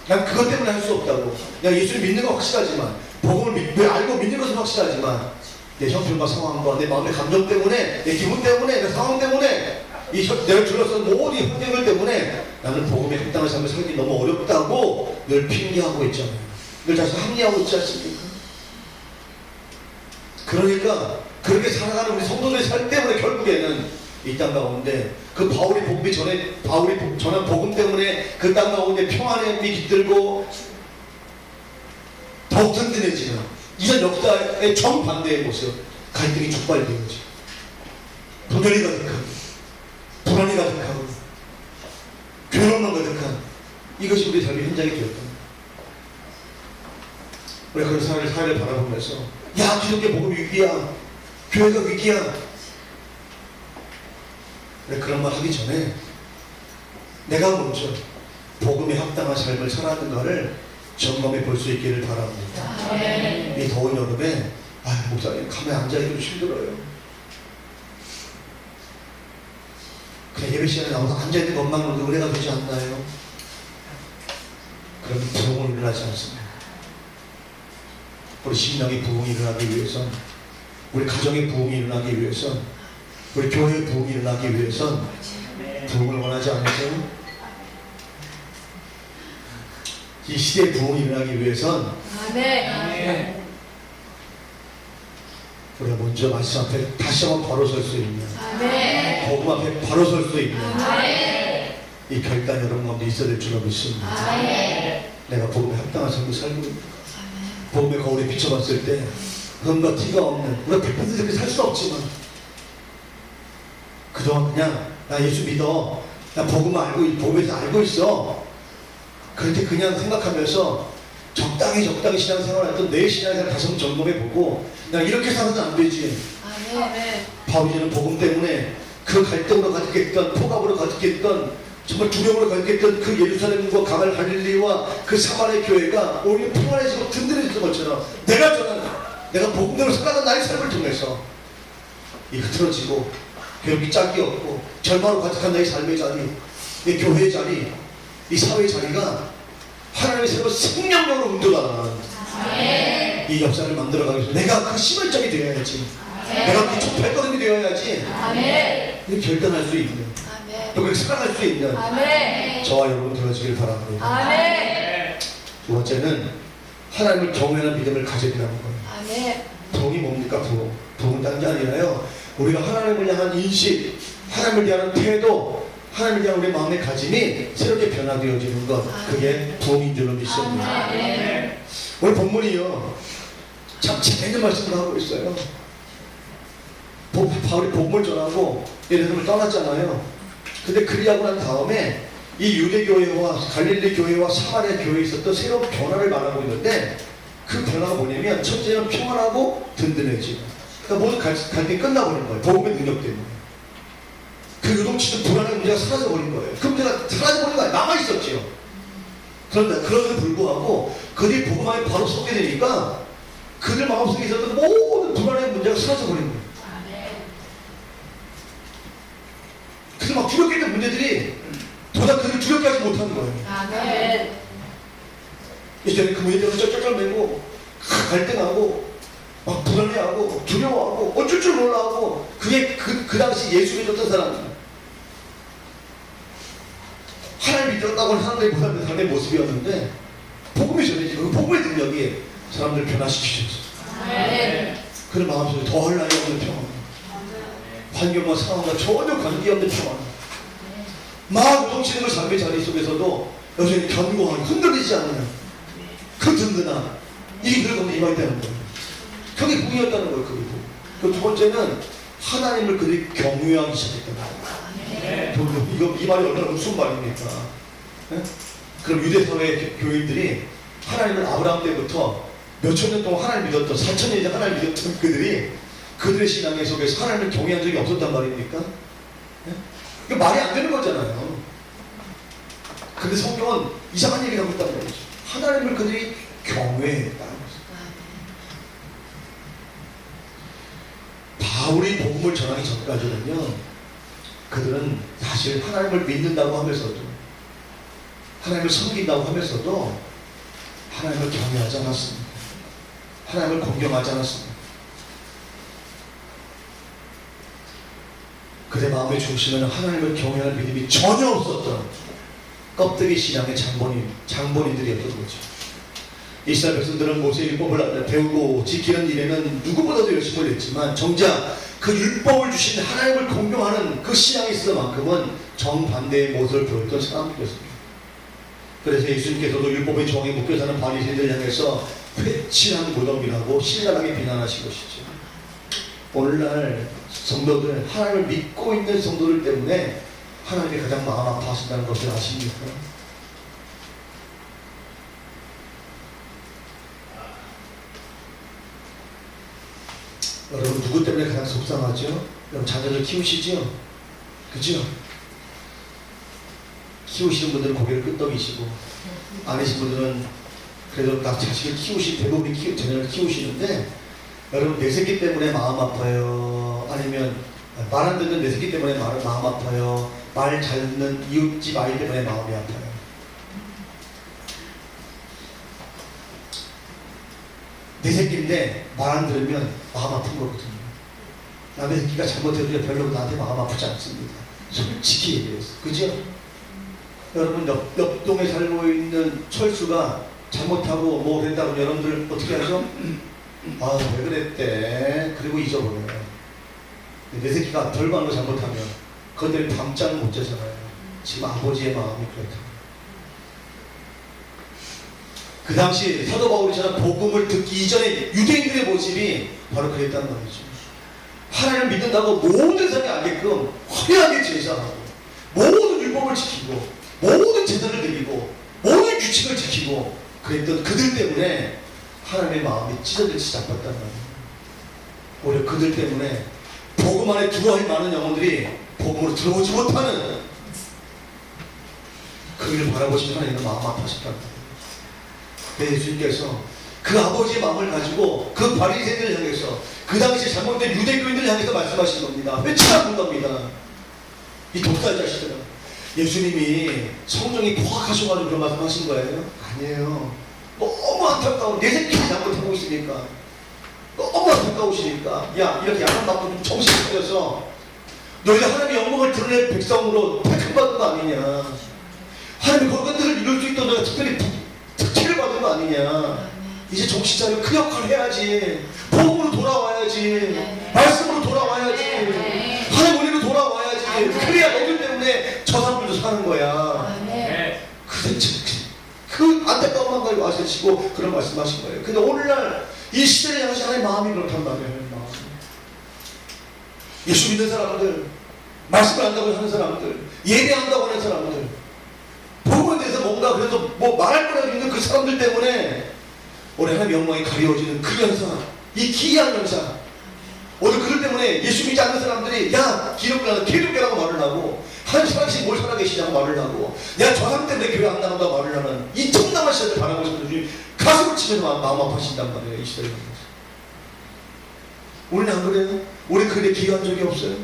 난 그것 때문에 할 수 없다고, 내가 예수를 믿는 건 확실하지만, 복음을 알고 믿는 것은 확실하지만 내 형편과 상황과 내 마음의 감정 때문에, 내 기분 때문에, 내 상황 때문에, 내가 둘러싼 모든 환경들 때문에 나는 복음에 합당한 삶을 살기 너무 어렵다고 늘 핑계하고 있잖아요. 늘 자신 합리하고 있지 않습니까? 그러니까 그렇게 살아가는 우리 성도들의 삶 때문에 결국에는 이 땅 가운데 그 바울이 전한 복음 때문에 그 땅 가운데 평안의 빛이 깃들고 더욱 든든해지는 이전 역사의 정반대의 모습, 갈등이 촉발되어지, 분열이 가득하고 불안이 가득하고 괴로움만 가득한 이것이 우리 삶의 현장이 되었다. 우리가 그런 사회를 바라보면서 야, 기독교 복음이 위기야, 교회가 위기야, 그런 말 하기 전에 내가 먼저 복음에 합당한 삶을 살아가는가를 점검해 볼 수 있기를 바랍니다. 이 더운 여름에 목사님 가만히 앉아있기 좀 힘들어요. 그냥 예배 시간에 나와서 앉아있는 것만으로도 은혜가 되지 않나요? 그러면 부흥을 일어나지 않습니다. 우리 신앙의 부흥이 일어나기 위해선, 우리 가정의 부흥이 일어나기 위해선, 우리 교회의 부흥이 일어나기 위해선 부흥을 원하지 않으세요? 이 시대의 부흥이 일어나기 위해선 우리가 먼저 말씀 앞에 다시 한번 바로 설 수 있는, 복음 앞에 바로 설 수 있는 이 결단이 여러분 가운데 있어야 될 줄 믿습니다. 내가 복음에 합당한 삶을 살고 있는, 복음의 거울에 비춰봤을 때 흠과 티가 없는, 우리가 100% 그렇게 살 수 없지만 그동안 그냥 나 예수 믿어, 나 복음을 복음에서 알고 있어, 그렇게 그냥 생각하면서 적당히 신앙생활을 했던 내 신앙생활을 다시 한번 점검해보고 나 이렇게 살아서는 안 되지. 바울이는 복음 때문에 그 갈등으로 가득했던, 포갑으로 가득했던, 정말 두려움으로 가득했던 그 예루살렘과 갈릴리와 그 사마리아 교회가 오히려 평안해지고 든든해지는 것처럼 내가 복음대로 살아간 나의 삶을 통해서 이 흐트러지고 괴롭기 짝이 없고 절망으로 가득한 나의 삶의 자리, 내 교회의 자리, 이 사회의 자리가 하나님의 새로운 생명력으로 운동하는 이 역사를 만들어가기 위해서 내가 그 시발점이 되어야지, 내가 그 촉발거름이 되어야지, 이렇게 결단할 수 있는, 또 그렇게 살아갈 수 있는 저와 여러분 되어지길 바랍니다. 두 번째는 하나님을 경외하는 믿음을 가져야 된다는 거예요. 부흥이 뭡니까? 부흥은 딴 게 아니라요, 우리가 하나님을 향한 인식, 하나님을 향한 태도, 하나님을 향한 우리 마음의 가짐이 새롭게 변화되어지는 것, 그게 부흥인 줄로 믿습니다. 오늘 본문이요, 참 재밌는 말씀을 하고 있어요. 바울이 복음을 전하고 예루살렘을 떠났잖아요. 근데 그리하고 난 다음에 이 유대교회와 갈릴리 교회와 사마리아 교회에 있었던 새로운 변화를 말하고 있는데 그 변화가 뭐냐면 첫째는 평안하고 든든해지고 그러니까 모든 갈등이 끝나버린 거예요. 복음의 능력 때문에. 그 요동치는 불안의 문제가 사라져버린 거예요. 그 문제가 사라져버린 거예요. 남아있었죠. 그런데 그럼에도 불구하고 그들이 복음 안에 바로 섞게 되니까 그들 마음속에 있었던 모든 불안의 문제가 사라져버린 거예요. 그래서 막 두렵게 했던 문제들이 도다 그들을 두렵게 하지 못하는 거예요. 예전에 그 문제들은 쩔쩔쩔매고 갈등하고 막 불안해하고 두려워하고 어쩔 줄 몰라하고 그게 그 당시 예수 믿었던 사람들 하나님 믿었다고 하는 사람들이 보다는 사람의 모습이었는데 복음이 전해지고 그 복음의 능력이 사람들을 변화시키셨어요. 그런 마음속에 더할 나위 없는 평안, 환경과 상황과 전혀 관계없는 평안, 막 우동치는 그 삶의 자리 속에서도 여전히 견고하게 흔들리지 않는 그 든든함, 이게 그들 가운데 임하겠다는 거예요. 그게 복이었다는 거예요. 그게 복. 그 두 번째는 하나님을 그들이 경외하기 시작했다는 거예요. 이 말이 얼마나 무슨 말입니까? 네? 그럼 유대사회 교인들이 하나님을 아브라함 때부터 몇천 년 동안 하나님 믿었던 4,000년 이상 하나님 믿었던 그들의 신앙의 속에서 하나님을 경외한 적이 없었단 말입니까? 네? 이거 말이 안 되는 거잖아요. 근데 성경은 이상한 얘기를 하고 있단 말이죠. 하나님을 그들이 경외했다는 거죠. 바울이 복음을 전하기 전까지는요, 그들은 사실 하나님을 믿는다고 하면서도, 하나님을 섬긴다고 하면서도 하나님을 경외하지 않았습니다. 하나님을 공경하지 않았습니다. 그의 마음의 중심에는 하나님을 경외할 믿음이 전혀 없었던 껍데기 신앙의 장본인들이었던 거죠. 이스라엘 백성들은 모세의 율법을 배우고 지키는 일에는 누구보다도 열심을 했지만 정작 그 율법을 주신 하나님을 공경하는 그 신앙에 있어서만큼은 정반대의 모습을 보였던 사람들이었습니다. 그래서 예수님께서도 율법의 정에 묶여 사는 바리새인들 향해서 회칠한 무덤이라고 신랄하게 비난하신 것이죠. 오늘날 성도들, 하나님을 믿고 있는 성도들 때문에 하나님이 가장 마음 아파하신다는 것을 아십니까? 여러분 누구 때문에 가장 속상하죠? 여러분 자녀들 키우시죠? 그죠? 키우시는 분들은 고개를 끄덕이시고 아니신 분들은 그래도 나 자식을 대부분이 자녀를 키우시는데 여러분 내 새끼 때문에 마음 아파요? 아니면 말 안 듣는 내 새끼 때문에 마음 아파요? 말 잘 듣는 이웃집 아이 때문에 마음이 아파요? 내 새끼인데 말 안 들으면 마음 아픈 거거든요. 남의 새끼가 잘못해도 별로 나한테 마음 아프지 않습니다. 솔직히 얘기해서. 그죠? 여러분 옆동에 살고 있는 철수가 잘못하고 뭐 그랬다고 여러분들 어떻게 하죠? 아 왜 그랬대? 그리고 잊어버려요. 내 새끼가 별 많은 거 잘못하면 그들이 밤잠을 못 자잖아요. 지금 아버지의 마음이 그렇다. 그 당시 사도 바울이처럼 복음을 듣기 이전에 유대인들의 모습이 바로 그랬단 말이죠. 하나님을 믿는다고 모든 사람이 알게끔 화려하게 제사하고 모든 율법을 지키고 모든 제사를 드리고 모든 규칙을 지키고 그랬던 그들 때문에 하나님의 마음이 찢어지지 잡았단 말이에요. 오히려 그들 때문에 복음 안에 들어와야 많은 영혼들이 복음으로 들어오지 못하는 그 일을 바라보시면 하나님은 마음 아파하셨단 말이에요. 예수님께서 그 아버지의 마음을 가지고 그 바리새인들을 향해서 그 당시 잘못된 유대교인들을 향해서 말씀하신 겁니다. 회치라는 겁니다. 이 독살 자식들은 예수님이 성령이 포악하셔가지고 그런 말씀하신 거예요? 아니에요. 너무 안타까워. 내 새끼 잘못하고 있으니까 너무 안타까우시니까 야 이렇게 양한받고 좀 정신 차려서 너희가 하나님의 영광을 드러낼 백성으로 택함받은 거 아니냐. 하나님의 거룩들을 이룰 수 있도록 너희가 특별히 특혜를 받은 거 아니냐. 이제 정신 차리고 그 역할을 해야지. 복음으로 돌아와야지. 말씀으로 돌아와야지. 하나님 은혜로 돌아와야지. 그래야 너희들 때문에 저 사람들도 사는 거야. 그 안타까운 마음 가지고 아시고 그런 말씀하신 거예요. 근데 오늘날 이 시대를 향해서 하나님의 마음이 그렇단 말이에요. 예수 믿는 사람들 말씀을 한다고 하는 사람들, 예배한다고 하는 사람들, 복음에 대해서 뭔가 그래도 뭐 말할 거라도 있는 그 사람들 때문에 오늘 하나님의 영광이 가려워지는 그 현상, 이 기이한 현상. 오늘 그들 때문에 예수 믿지 않는 사람들이 야 기독교라고 말을 하고 한 사람씩 뭘 살아계시냐고 말을 하고 야 저 사람 때문에 교회 안 나간다고 말을 하는 이 청남한 시대를 바라고 있는 분들이 가슴을 치면서 마음 아파하신단 말이에요. 이 시대에. 우리는 안 그래요? 우리 그래 기여한 적이 없어요?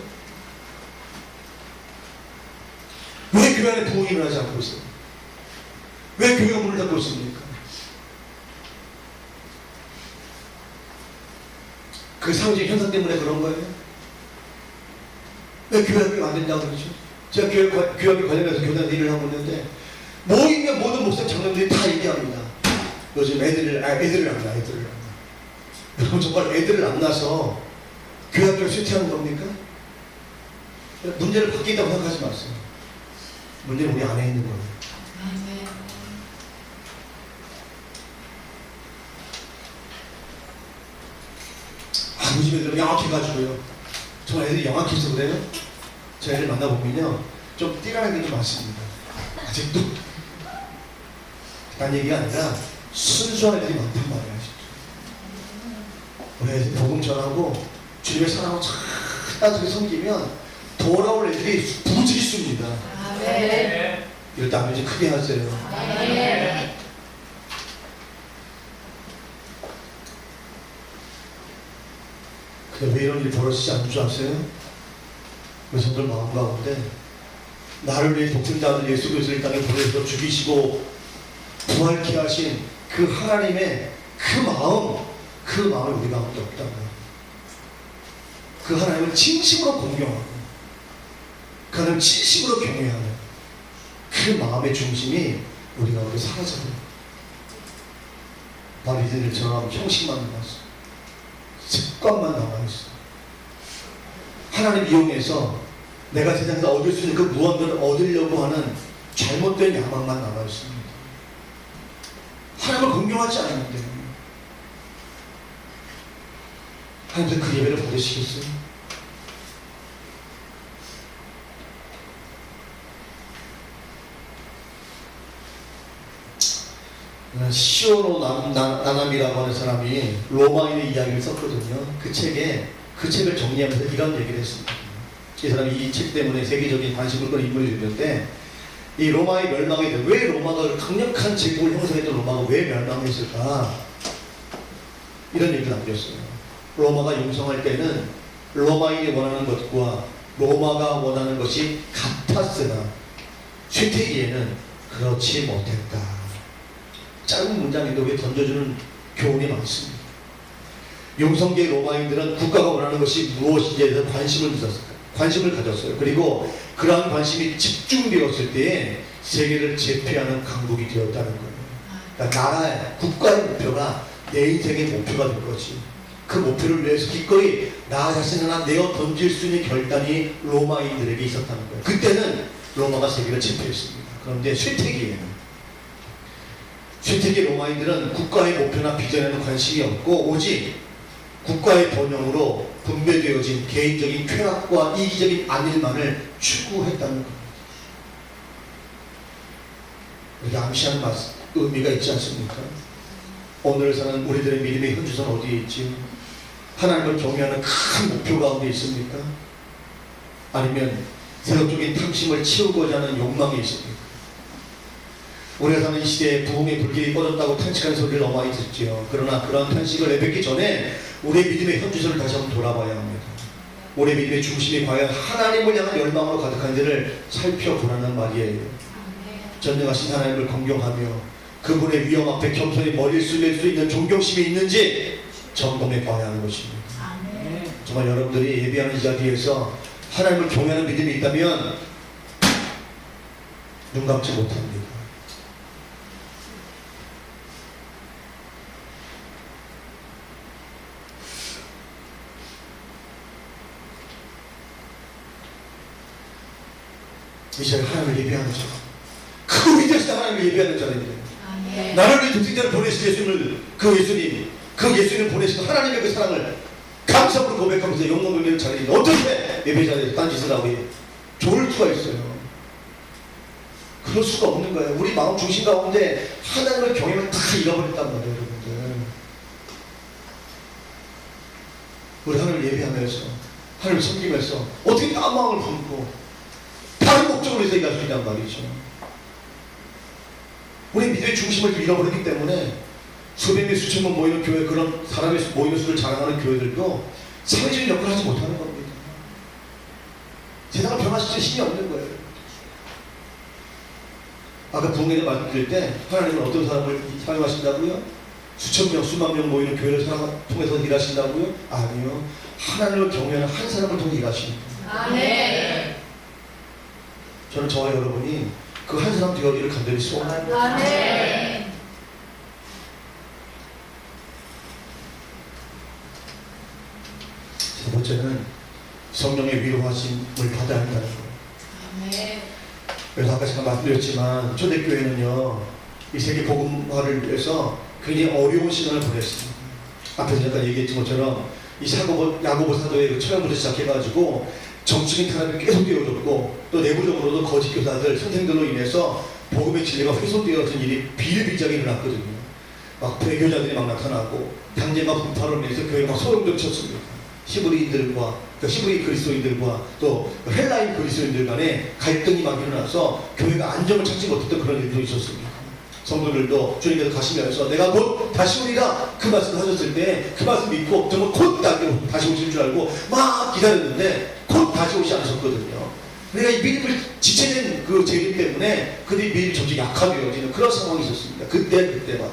왜 교회 안에 부흥이 일어나지 않고 있어요? 왜 교회가 문을 닫고 있습니까? 그 사회적 현상 때문에 그런 거예요? 왜 교회학교가 안 된다고 그러죠? 제가 교회학교 관련해서 교단 일을 하고 있는데 모이면 모든 목사님 장로님들이 다 얘기합니다. 요즘 애들을 안 낳아. 여러분 정말 애들을 안 낳아서 교회학교를 쇠퇴하는 겁니까? 문제를 바뀌었다고 생각하지 마세요. 문제는 우리 안에 있는 거예요. 우리 집 애들은 영악해가지고요. 정말 애들이 영악해서 그래요? 저 애들 만나보면요. 좀 띠라는 게 좀 많습니다. 아직도. 딴 얘기가 아니라 순수한 애들이 많단 말이야. 우리 애들 복음 전하고 주님의 사랑을 따뜻하게 섬기면 돌아올 애들이 부지기수입니다. 이럴 때 아멘 좀 크게 하세요. 왜 이런 일이 벌어지지 않는 줄 아세요? 우리 성들 마음 가운데 나를 위해 독생자를 예수 그리스도를 이 땅에 보내서 죽이시고 부활케 하신 그 하나님의 그 마음을 우리 가운데 없다고요. 그 하나님을 진심으로 공경하고 그 하나님을 진심으로 경외하는 그 마음의 중심이 우리 가운데 사라져요. 바로 이들처럼 형식만 남았어. 습관만 남아있어. 하나님 이용해서 내가 세상에서 얻을 수 있는 그 무언들을 얻으려고 하는 잘못된 야망만 남아있습니다. 하나님을 공경하지 않는데 하나님께서 그 예배를 받으시겠어요? 시오노 나나미라고 하는 사람이 로마인의 이야기를 썼거든요. 그 책을 정리하면서 이런 얘기를 했습니다. 이 사람이 이 책 때문에 세계적인 관심을 끌 인물이 됐는데 이 로마의 멸망에 대해 왜 로마가 강력한 제국을 형성했던 로마가 왜 멸망했을까? 이런 얘기를 남겼어요. 로마가 용성할 때는 로마인이 원하는 것과 로마가 원하는 것이 같았으나 쇠퇴기에는 그렇지 못했다. 짧은 문장인데 왜 던져주는 교훈이 많습니다. 용성계의 로마인들은 국가가 원하는 것이 무엇인지에 대해서 관심을 가졌어요. 그리고 그러한 관심이 집중되었을 때에 세계를 제패하는 강국이 되었다는 거예요. 그러니까 국가의 목표가 내 인생의 목표가 된 거지. 그 목표를 위해서 기꺼이 나 자신을 하나 내어 던질 수 있는 결단이 로마인들에게 있었다는 거예요. 그때는 로마가 세계를 제패했습니다. 그런데 쇠퇴기 로마인들은 국가의 목표나 비전에는 관심이 없고 오직 국가의 번영으로 분배되어진 개인적인 쾌락과 이기적인 안일만을 추구했다는 겁니다. 이렇게 암시하는 의미가 있지 않습니까? 오늘 사는 우리들의 믿음의 현주소는 어디에 있지? 하나님을 경외하는 큰 목표 가운데 있습니까? 아니면 세속적인 탐심을 채우고자 하는 욕망이 있습니까? 우리가 사는 이 시대에 부흥의 불길이 꺼졌다고 탄식하는 소리를 너무 많이 듣죠. 그러나 그런 탄식을 내뱉기 전에 우리의 믿음의 현주소를 다시 한번 돌아봐야 합니다. 우리의 믿음의 중심이 과연 하나님을 향한 열망으로 가득한지를 살펴보라는 말이에요. 전능하신 하나님을 공경하며 그분의 위엄 앞에 겸손히 머리를 숙일 수 있는 존경심이 있는지 점검해 봐야 하는 것입니다. 정말 여러분들이 예배하는 이 자리에서 하나님을 경외하는 믿음이 있다면 눈 감지 못합니다. 이 자리 하나님을 예배하는 자리, 그 위대하신 하나님을 예배하는 자리입니다. 나를 위해 독생자를 보내신 예수님을, 그 예수님을 보내신 하나님의 그 사랑을 감사로 고백하면서 영광을 돌리는 자리인데 어떻게 예배자들이 딴짓을 하고 좋을 수가 있어요. 그럴 수가 없는 거예요. 우리 마음 중심 가운데 하나님을 경외하면 다 잃어버렸단 말이에요, 여러분들. 우리 하나님을 예배하면서, 하나님을 섬기면서 어떻게 딴 마음을 품고 다른 목적으로 해서 일할 수 있단 말이죠. 우리 믿음의 중심을 잃어버리기 때문에 수백 명, 수천 명 모이는 교회, 그런 사람의 모이는 수를 자랑하는 교회들도 사회적인 역할을 하지 못하는 겁니다. 세상을 변화시킬 힘이 없는 거예요. 아까 부흥회에 말씀드릴 때 하나님은 어떤 사람을 사용하신다고요? 수천 명, 수만 명 모이는 교회를 통해서 일하신다고요? 아니요. 하나님을 경외하는 한 사람을 통해 일하십니다. 아멘. 저는 저와 여러분이 그 한 사람 되어기를 간절히 소원합니다. 아멘. 세 번째는 성령의 위로하심을 받아야 한다는 거예요. 아멘. 그래서 아까 제가 말씀드렸지만 초대교회는요, 이 세계 복음화를 위해서 굉장히 어려운 시간을 보냈습니다. 앞에서 잠깐 얘기했던 것처럼 이 야고보 사도의 그 처형부터 시작해가지고 정치적인 탄압이 계속 되어졌고, 또 내부적으로도 거짓 교사들, 선생들로 인해서 복음의 진리가 훼손되어진 일이 비일비재하게 일어났거든요. 막 배교자들이 막 나타나고 당제가 분파로 인해서 교회가 막 소용돌이 쳤습니다. 히브리인들과, 히브리 그리스도인들과 또 헬라인 그리스도인들 간에 갈등이 막 일어나서 교회가 안정을 찾지 못했던 그런 일도 있었습니다. 성도들도 주님께서 가시면서 내가 곧 다시 오리라 그 말씀을 하셨을 때 그 말씀 믿고 정말 곧 다시 오실 줄 알고 막 기다렸는데 곧 다시 오지 않으셨거든요. 그러니까 이 믿음을 지체된 그 죄인 때문에 그들이 믿음이 점점 약화되어지는 그런 상황이 있었습니다. 그때 바로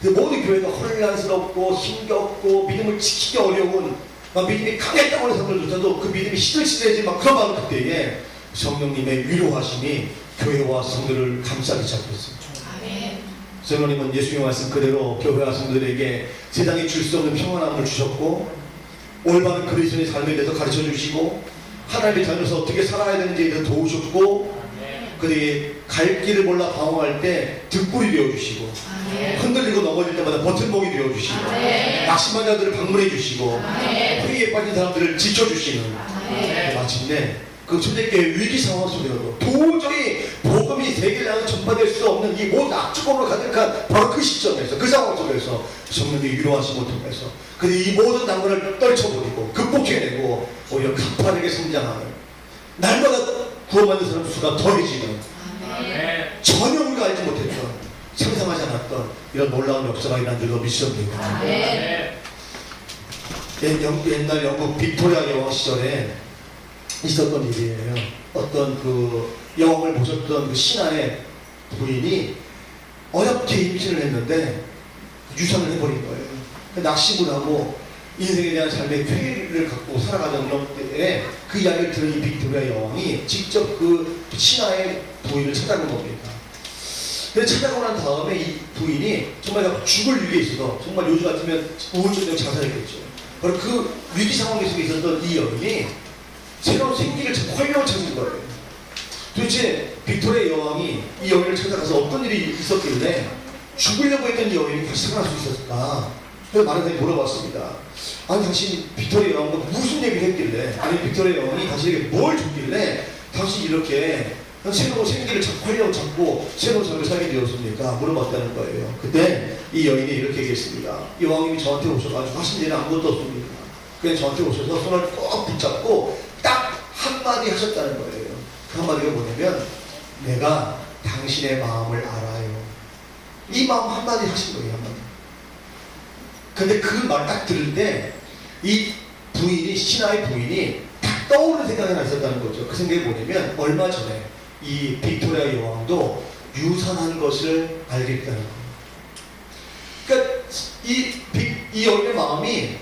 그 모든 교회가 혼란스럽고 힘겹고 믿음을 지키기 어려운, 믿음이 강했다고 하는 사람들조차도 그 믿음이 시들시들해진 막 그런 마음, 그때에 성령님의 위로하심이 교회와 성도를 감싸기 시작했습니다. 성령님은 예수님의 말씀 그대로 교회와 성도들에게 세상에 줄 수 없는 평안함을 주셨고, 올바른 그리스도인의 삶에 대해서 가르쳐 주시고, 하나님의 자녀로서 어떻게 살아야 되는지에 대해서 도우셨고, 그들이 갈 길을 몰라 방황할 때 등불이 되어주시고, 흔들리고 넘어질 때마다 버팀목이 되어주시고, 낙심한 자들을 방문해 주시고, 회의에 빠진 사람들을 지켜주시는, 마침내 그 초대교회 위기 상황 속에서도 도저히 복음이 세계를 향해 전파될 수 없는 이 모든 악주범으로 가득한 바로 그 시점에서, 그 상황 속에서 성령의 위로하심을 통해서 그들이 이 모든 난관을 떨쳐버리고 극복해내고 오히려 가파르게 성장하는, 날마다 구원받는 사람 수가 더해지는, 전혀 우리가 알지 못했던, 상상하지 않았던 이런 놀라운 역사가 일어난 줄로 믿습니다. 옛날 영국 빅토리아 여왕 시절에 있었던 일이에요. 어떤 그 여왕을 모셨던 그 신하의 부인이 어렵게 임신을 했는데 유산을 해버린 거예요. 낙심을 하고 인생에 대한 삶의 쾌의를 갖고 살아가는 이런 때에 그 이야기를 들은 이 빅토리아 여왕이 직접 그 신하의 부인을 찾아간 겁니다. 그래서 찾아가고 난 다음에 이 부인이 정말 죽을 위기에 있어서, 정말 요즘 같으면 우울증 자살했겠죠. 바로 그 위기 상황 속에 있었던 이 여인이 새로운 생기를 찾고 활력을 찾은 거예요. 도대체 빅토리아 여왕이 이 여인을 찾아가서 어떤 일이 있었길래 죽으려고 했던 이 여인이 다시 살아날 수 있었을까? 그래서 많은 사람이 물어봤습니다. 아니, 당신 빅토리아 여왕과 무슨 얘기를 했길래, 아니 빅토리아 여왕이 당신에게 뭘 줬길래 당신이 이렇게 새로운 생기를 찾고 활력을 찾고 새로운 삶을 살게 되었습니까? 물어봤다는 거예요. 그때 이 여인이 이렇게 얘기했습니다. 이 왕님이 저한테 오셔가지고 하신 일은 아무것도 없습니다. 그냥 저한테 오셔서 손을 꼭 붙잡고 딱 한마디 하셨다는 거예요. 그 한마디가 뭐냐면, 내가 당신의 마음을 알아요. 이 마음 한마디 하신 거예요, 한마디. 근데 그 말 딱 들을 때 이 부인이, 신하의 부인이 딱 떠오르는 생각이 하나 있었다는 거죠. 그 생각이 뭐냐면, 얼마 전에 이 빅토리아 여왕도 유산한 것을 알게 됐다는 거예요. 그러니까 이 여인의 마음이,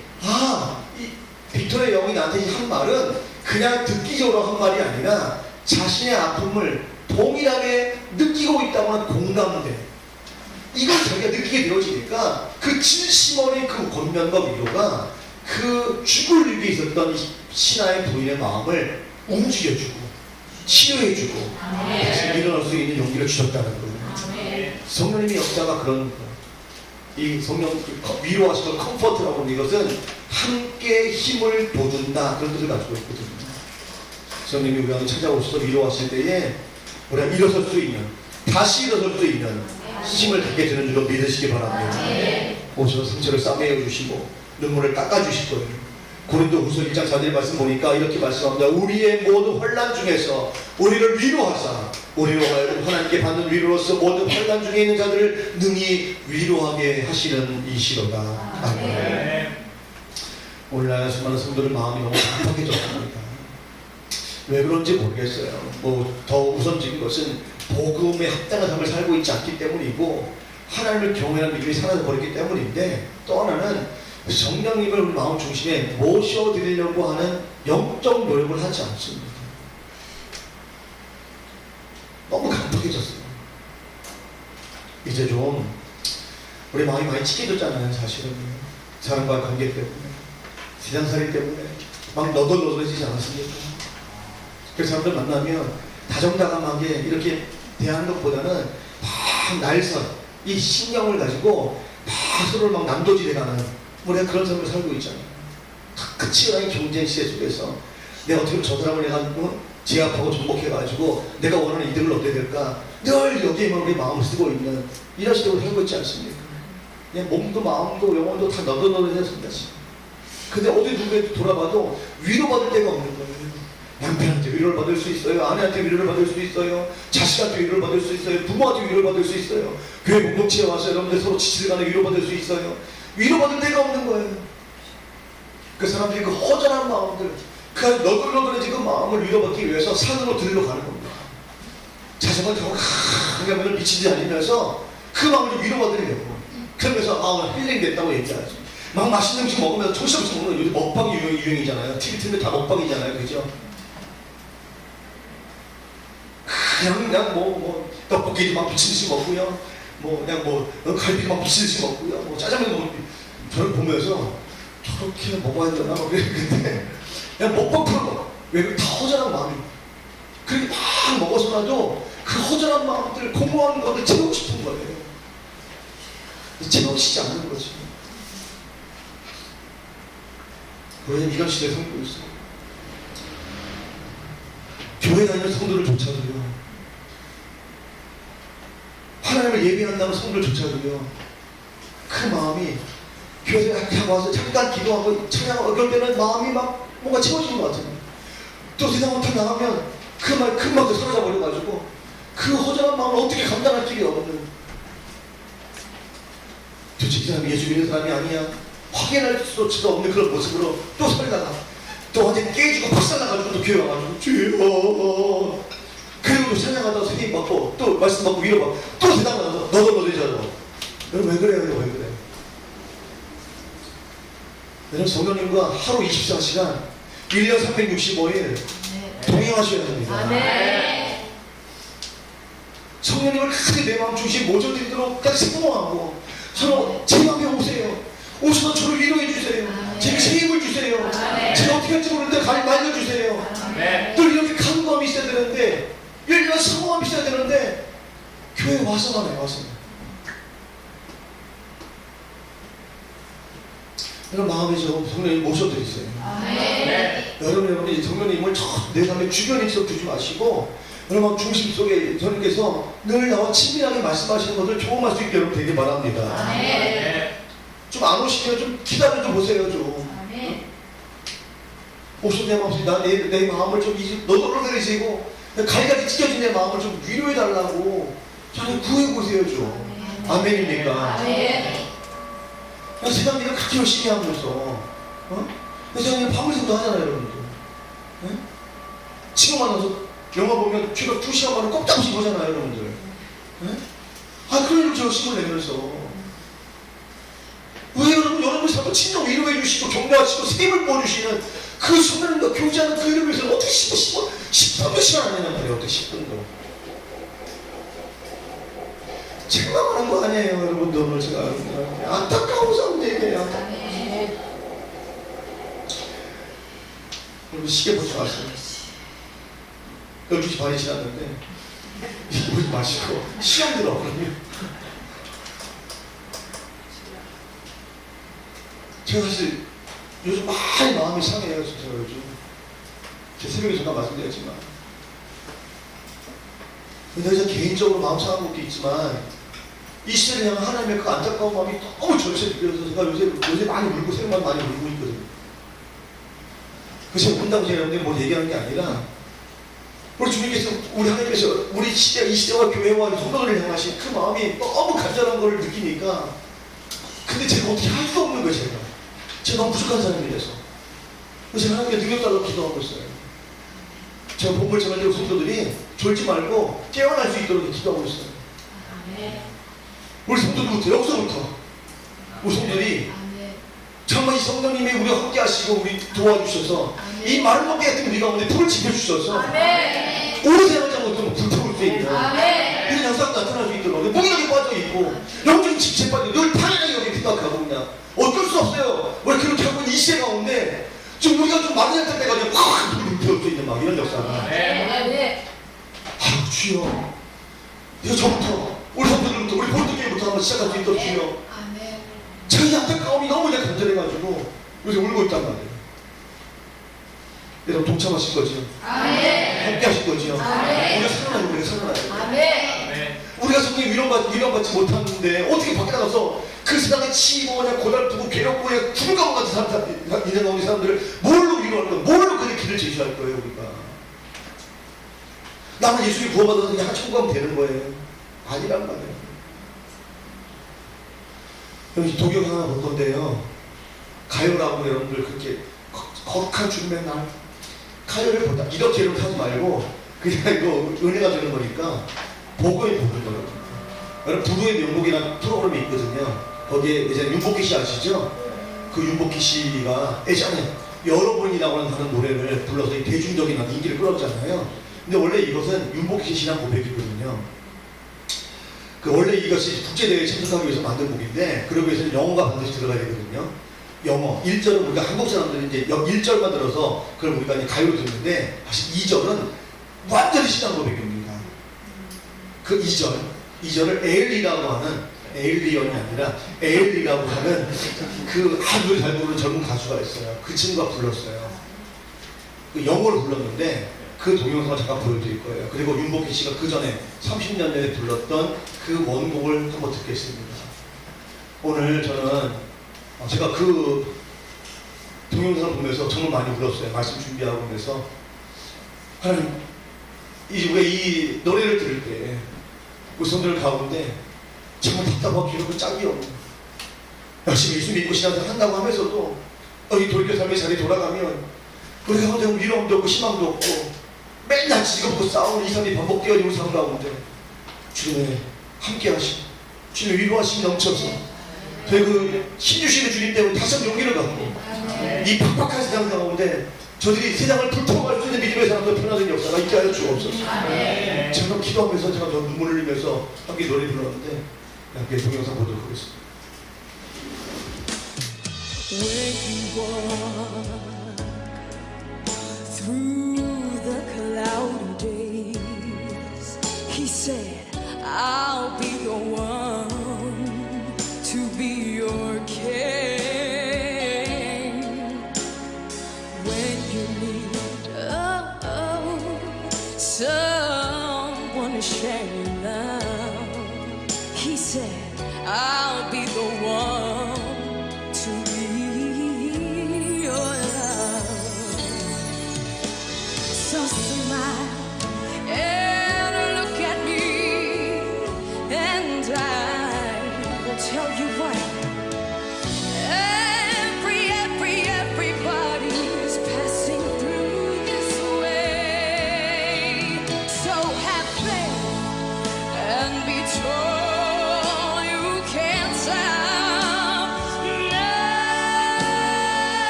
이 빅토리아 여왕이 나한테 한 말은 그냥 듣기적으로 한 말이 아니라 자신의 아픔을 동일하게 느끼고 있다고 하는 공감대, 이걸 자기가 느끼게 되어지니까 그 진심 어린 그 권면과 위로가 그 죽을 위기에 있었던 이 신하의 부인의 마음을 움직여주고 치료해주고 다시 일어날 수 있는 용기를 주셨다는 거예요. 성령님의 역사가 그런 거예요. 이 성령 위로하시고 컴포트라고 하는 이것은 함께 힘을 돋운다, 그런 뜻을 가지고 있거든요. 성령이 우리 안에 찾아오셔서 위로하실 때에 우리가 일어설 수 있는, 다시 일어설 수 있는 힘을 갖게 되는 줄로 믿으시기 바랍니다. 오셔서 상처를 싸매어 주시고 눈물을 닦아주실 거예요. 고린도후서 1장 4절 말씀 보니까 이렇게 말씀합니다. 우리의 모든 환난 중에서 우리를 위로하사, 우리로 하여금 하나님께 받는 위로로서 모든 환난 중에 있는 자들을 능히 위로하게 하시는 이시로다. 아멘. 오늘날 수많은 성도들 마음이 너무 답답해졌습니다. 왜 그런지 모르겠어요. 더 우선적인 것은 복음에 합당한 삶을 살고 있지 않기 때문이고, 하나님을 경외하는 믿음이 사라져버렸기 때문인데, 또 하나는 성령님을 우리 마음 중심에 모셔드리려고 하는 영적 노력을 하지 않습니다. 너무 강팍해졌어요. 이제 좀 우리 마음이 많이 찢겨졌잖아요. 사실은 사람과의 관계 때문에, 세상살이 때문에 막 너덜너덜해지지 않았습니까? 그래서 사람들 만나면 다정다감하게 이렇게 대하는 것보다는 막 날선 이 신경을 가지고 막 서로를 막 난도질해가는, 우리가 그런 삶을 살고 있잖아요. 끝이 아닌 경쟁 시대 속에서 내가 어떻게 저 사람을 내가 제압하고 정복해가지고 내가 원하는 이득을 얻게 될까, 늘 여기에만 우리 마음을 쓰고 있는 이런 시대로 살고 있지 않습니까? 그냥 몸도 마음도 영혼도 다 너덜너덜해졌습니다. 근데 어디 누구에도 돌아봐도 위로받을 데가 없는 거예요. 남편한테 위로를 받을 수 있어요. 아내한테 위로를 받을 수 있어요. 자식한테 위로를 받을 수 있어요. 부모한테 위로를 받을 수 있어요. 교회 공동체에 와서 여러분들 서로 지치를 간에 위로받을 수 있어요. 위로받을 데가 없는 거예요. 그 사람들이 그 허전한 마음들, 그 너덜너덜해진 그 마음을 위로받기 위해서 산으로 들러 가는 겁니다. 자전거 타고 가면 미치지 않으면서 그 마음을 위로받으려고. 그러면서 힐링 됐다고 얘기하죠. 막 맛있는 음식 먹으면서 정신없이 먹는, 요즘 먹방이 유행이잖아요. TV 틀면 다 먹방이잖아요. 그죠? 그냥 떡볶이도 막 미친듯이 먹고요. 갈비도 막 미친듯이 먹고요. 짜장면도 먹고. 저를 보면서 저렇게 먹어야 되나? 그랬는데 그냥 먹방 프로, 왜 다 허전한 마음이. 그렇게 막 먹어서라도 그 허전한 마음들, 공허한 것들 채우고 싶은 거예요. 채워지지 않는 거지. 우리는 이런 시대에 살고 있어요. 교회 다니는 성도들조차도요, 하나님을 예배한다는 성도들조차도요, 그 마음이 교회에 그냥 와서 잠깐 기도하고 찬양하고 그럴 때는 마음이 막 뭔가 채워지는 것 같아요. 또 세상으로 다 나가면 그 마음도 사라져 버려가지고 그 허전한 마음을 어떻게 감당할 길이 없는, 도대체 이 사람이 예수 믿는 사람이 아니야, 확인할 수도 없는 그런 모습으로 또 살다가 또 완전히 깨지고 박살나가지고 또 교회 와가지고 주여, 그리고 또 찬양하다가 선생님 받고 또 말씀 받고 위로받고 또 세상 나가서 너덜너덜해져요. 여러분 왜 그래요? 왜 그래요? 여러분 성령님과 하루 24시간 1년 365일 동행하셔야 됩니다. 성령님을 크게 내 마음 중심에 모셔드리도록 까지 생각하고 서로 제 마음에 오세요. 오셔서 저를 위로해 주세요. 제게 새 힘을 주세요. 제가 어떻게 할지 모르는데 말려주세요. 늘 이렇게 간구함이 있어야 되는데, 이런 성공함이 있어야 되는데, 교회 와서만 해요. 와서만. 이런 마음에 좀 성령님 모셔드리세요. 여러분이 성령님을 내 삶의 주변에 있어 두지 마시고, 여러분 중심 속에 저님께서 늘 나와 친밀하게 말씀하시는 것을 경험할 수 있게 여러분 되길 바랍니다. 좀 안 오시면 좀 기다려 좀 보세요. 좀 오셔도 내 마음속에 내 마음을 좀 너덜너덜해지고 갈갈이 찢겨진 내 마음을 좀 위로해달라고 좀 구해보세요. 좀 아멘입니까? 세상이가 그렇게 열심히 하면서 세상에 밤새도 하잖아요. 여러분들 지금 만나서 영화 보면 최근 2시간 만에 꼼짝없이 보잖아요. 여러분들 그런 저 힘을 내면서 왜 여러분 자꾸 친정 위로해 주시고 격려하시고 샘을 부어주시는 그 성령님과 교제하는 그 일을 위해서 어떻게 10분도 시간 안 내냔 말이에요. 어떻게 10분도 생각만 한 거 아니에요. 여러분들 오늘 제가 안타까워서 얘기해요. 여러분 시계 보지 마세요. 12시 반이 지났는데 보지 마시고 시험 들어. 그러면 제가 사실 요즘 많이 마음이 상해요. 진짜 요즘 제 새벽에 잠깐 말씀드렸지만, 근데 제가 개인적으로 마음 상한 것도 있지만 이 시대를 향한 하나님의 그 안타까운 마음이 너무 절실해 느껴져서 제가 요새 많이 울고 새벽만 많이 울고 있거든요. 그래서 운다고 제가 여러분들이 뭘 얘기하는 게 아니라 우리 주님께서 우리 하나님께서 우리 시대, 이 시대와 교회와 성도들을 향하신 그 마음이 너무 간절한 걸 느끼니까 근데 제가 어떻게 할 수 없는 거예요. 제가 너무 부족한 사람이라서. 그래서 제가 하나님께 능력 달라고 기도하고 있어요. 제가 본물 전하려고 성도들이 졸지 말고 깨어날 수 있도록 기도하고 있어요. 우리 성도들부터, 여기서부터 우리 성도들이 정말 이 성령님이 우리와 함께 하시고 우리 도와주셔서 이 마른 먹게 같은 우리 가운데 불을 지펴주셔서 오래 생각하지 못하면 불태울 수 있는 이런 양상도 나타날 수 있도록 무기력에 빠져있고 영적인 집체에 빠져 늘 당연하게 여기 생각하고 그냥 어쩔 수 없어요. 우리 그렇게 하고 있는 이 시대 가운데 지금 우리가 좀 많이 할 때가 가지고 확 불태울 수 있는 막 이런 역사가 아 주여 이거 저부터 우리 성도들부터 우리 본토교회부터 한번 시작할 수 있도록 주여 저희 안타까움이 너무 이제 간절해가지고 요새 울고 있단 말이에요. 여러분 동참하실 거죠? 함께 하실 거죠? 우리가 살아나요. 우리가 살아나요. 우리가 성령 위로받지 못하는데 어떻게 밖에 나가서 그 세상에 치고 그냥 고달프고 괴롭고 그냥 죽을 것 같은 인생 가운데 사람들을 뭘로 위로할 거예요? 뭘로 그의 길을 제시할 거예요? 우리가 나는 예수님 구원받아서 그냥 천국 가면 되는 거예요. 아니란 말이에요. 여기 도경 하나 볼 건데요. 가요라고 여러분들 그렇게 거룩한 주님의 날 가요를 보다 이렇게 이렇게 하지 말고 그냥 이거 은혜가 되는 거니까 복음이 보는 거예요. 여러분 부르의 명곡이라는 프로그램이 있거든요. 거기에 예전에 윤복희 씨 아시죠? 그 윤복희 씨가 예전에 여러분이라고 하는 노래를 불러서 대중적인 인기를 끌었잖아요. 근데 원래 이것은 윤복희 씨란 고백이거든요. 그 원래 이것이 국제대회에 참석하기 위해서 만든 곡인데 그러기 위해서는 영어가 반드시 들어가야 되거든요. 영어 1절은 우리가 한국 사람들이 이제 1절만 들어서 그걸 우리가 이제 가요로 듣는데 사실 2절은 완전히 신앙 고백입니다. 그 2절을 에일리라고 하는 에일리언이 아니라 에일리라고 하는 그 아주 잘 부르는 젊은 가수가 있어요. 그 친구가 불렀어요. 그 영어를 불렀는데 그 동영상을 잠깐 보여드릴 거예요. 그리고 윤복희 씨가 그 전에 30년 전에 불렀던 그 원곡을 한번 듣겠습니다. 오늘 저는 제가 그 동영상을 보면서 정말 많이 울었어요. 말씀 준비하고 오면서 하나님 우리가 이 노래를 들을 때 우리 성도들 가운데 정말 답답하고 괴롭고 짝이 없는 열심히 예수 믿고 신앙생활 한다고 하면서도 이 돌이켜 삶의 자리에 돌아가면 우리 가운데 위로함도 없고 희망도 없고 맨날 지겹고 싸우는 이 삶이 반복되어지는 삶 가운데 주님의 함께 하시고 주님의 위로하심이 넘쳐서 저희 그 신주시는 주님 때문에 다시 한번 용기를 갖고 이 팍팍한 세상 가운데 저들이 세상을 불태워갈 수 있는 믿음의 사람들 편안한 역사가 있게 하여 주옵소서. 제가 기도하면서 제가 저 눈물을 흘리면서 함께 노래 불렀는데 함께 동영상 보도록 하겠습니다. When you walk through the cloudy days, he said, I'll be the one to be your king. When you need someone to share your love, he said, I'll be the one to be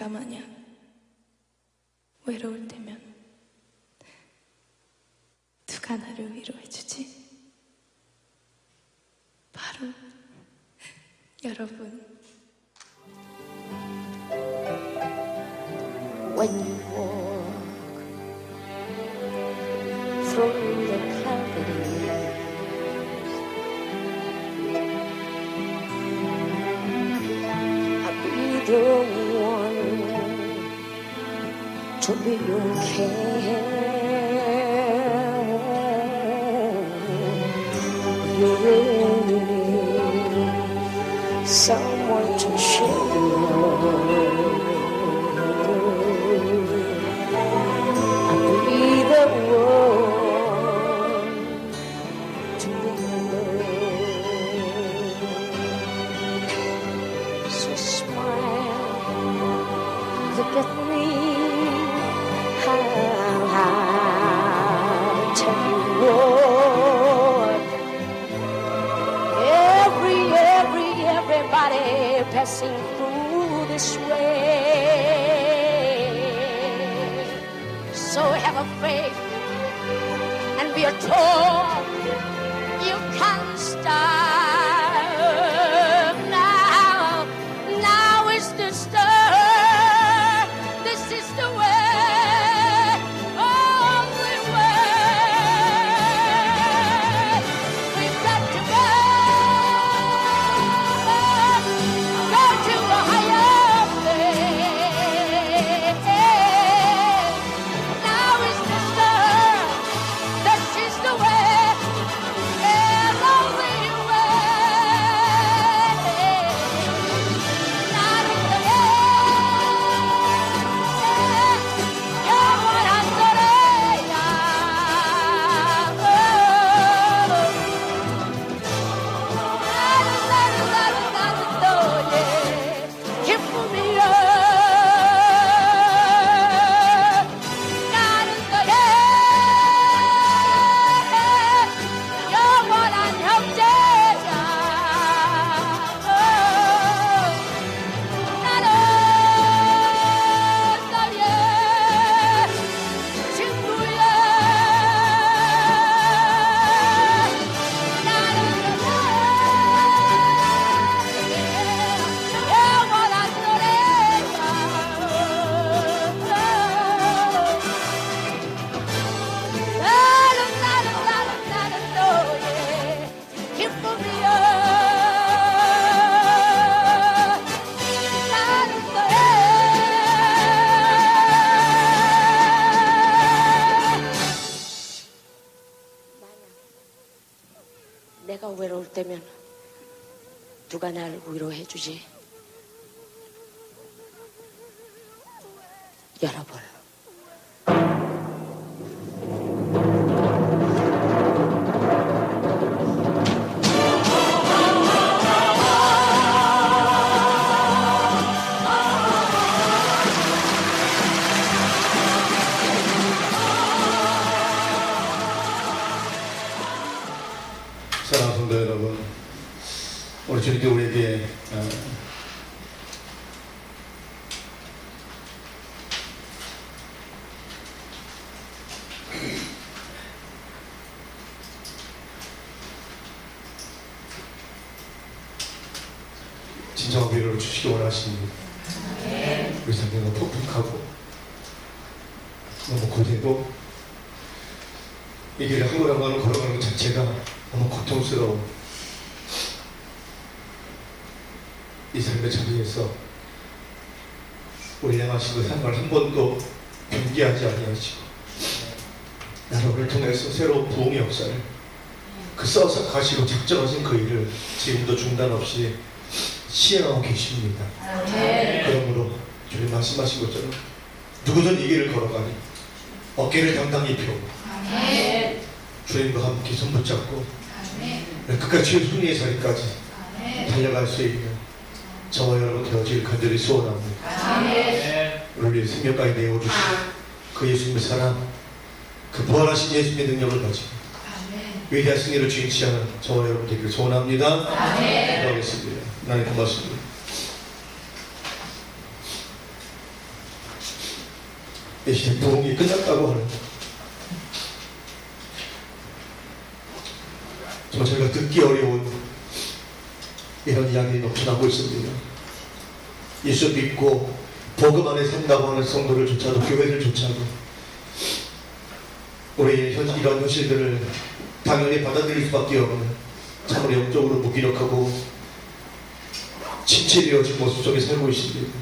내가 만약 외로울 때면 누가 나를 위로해주지? 바로 여러분. When you walk through the cloudy days, I'll be the one to be your care. You really need someone to share your love. I'll be the one to remember. So smile, look at me. I'll tell you what. Everybody passing through this way. So have a faith and be a told you can start now. Now is the start. This is the way, only way. We've got to go to a higher place. Now is the start. This is the way, and only way. Not in the end. You're what I'm gonna 내가 외로울 때면 누가 날 위로해주지? 여러분. 사랑하는 성도 여러분, 오늘 주님께 우리에게 진정한 위로를 주시기 원하십니다. 우리 삶이 너무 폭풍하고 너무 고되고 이 길을 한 걸음 한 걸음 걸어가는 것 자체가 너무 고통스러워. 이 삶의 자리에서 우리 향하시고 삶을 한 번도 변기하지 아니하시고 여러분을 통해서 새로운 부흥의 역사를 그 써서 가시고 작정하신 그 일을 지금도 중단 없이 시행하고 계십니다. 그러므로 주님 말씀하신 것처럼 누구든 이 길을 걸어가니 어깨를 당당히 펴고 주님과 함께 손 붙잡고 끝까지 승리의 자리까지 달려갈 수 있는 저와 여러분 되어질 간절히 소원합니다. 우리 위해 생명까지 내어주시고 그 예수님의 사랑, 그 부활하신 예수님의 능력을 가지고 위대한 승리를 주인치하는 저와 여러분 되기를 소원합니다. 기도하겠습니다. 하나님 고맙습니다. 이 시대 부흥이 끝났다고 하는 정말 저희가 듣기 어려운 이런 이야기가 넘쳐나고 있습니다. 예수 믿고 복음 안에 산다고 하는 성도들조차도 교회들조차도 우리 이런 현실들을 당연히 받아들일 수밖에 없는 참으로 영적으로 무기력하고 침체되어진 모습 속에 살고 있습니다.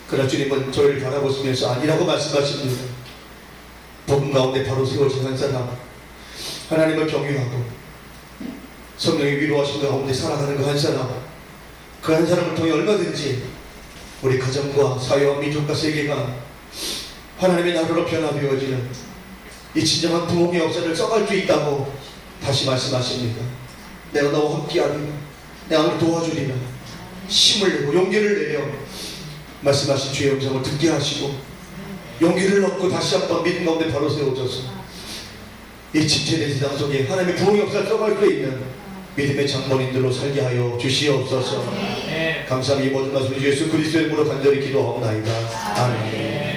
그러나 주님은 저희를 바라보시면서 아니라고 말씀하십니다. 복음 가운데 바로 세워진 한 사람, 하나님을 경외하고 성령의 위로하신 가운데 살아가는 그 한 사람, 그 한 사람을 통해 얼마든지 우리 가정과 사회와 민족과 세계가 하나님의 나라로 변화되어지는 이 진정한 부흥의 역사를 써갈 수 있다고 다시 말씀하십니다. 내가 너와 함께하리라, 내가 너를 도와주리라, 힘을 내고 용기를 내려 말씀하신 주의 음성을 듣게 하시고 용기를 얻고 다시 한번 믿음 가운데 바로 세워져서 이 침체된 세상 속에 하나님의 부흥의 역사를 써갈 수 있는 믿음의 장본인들로 살게 하여 주시옵소서. 감사합니다. 이 모든 말씀 예수 그리스도의 이름으로 간절히 기도하옵나이다. 아멘.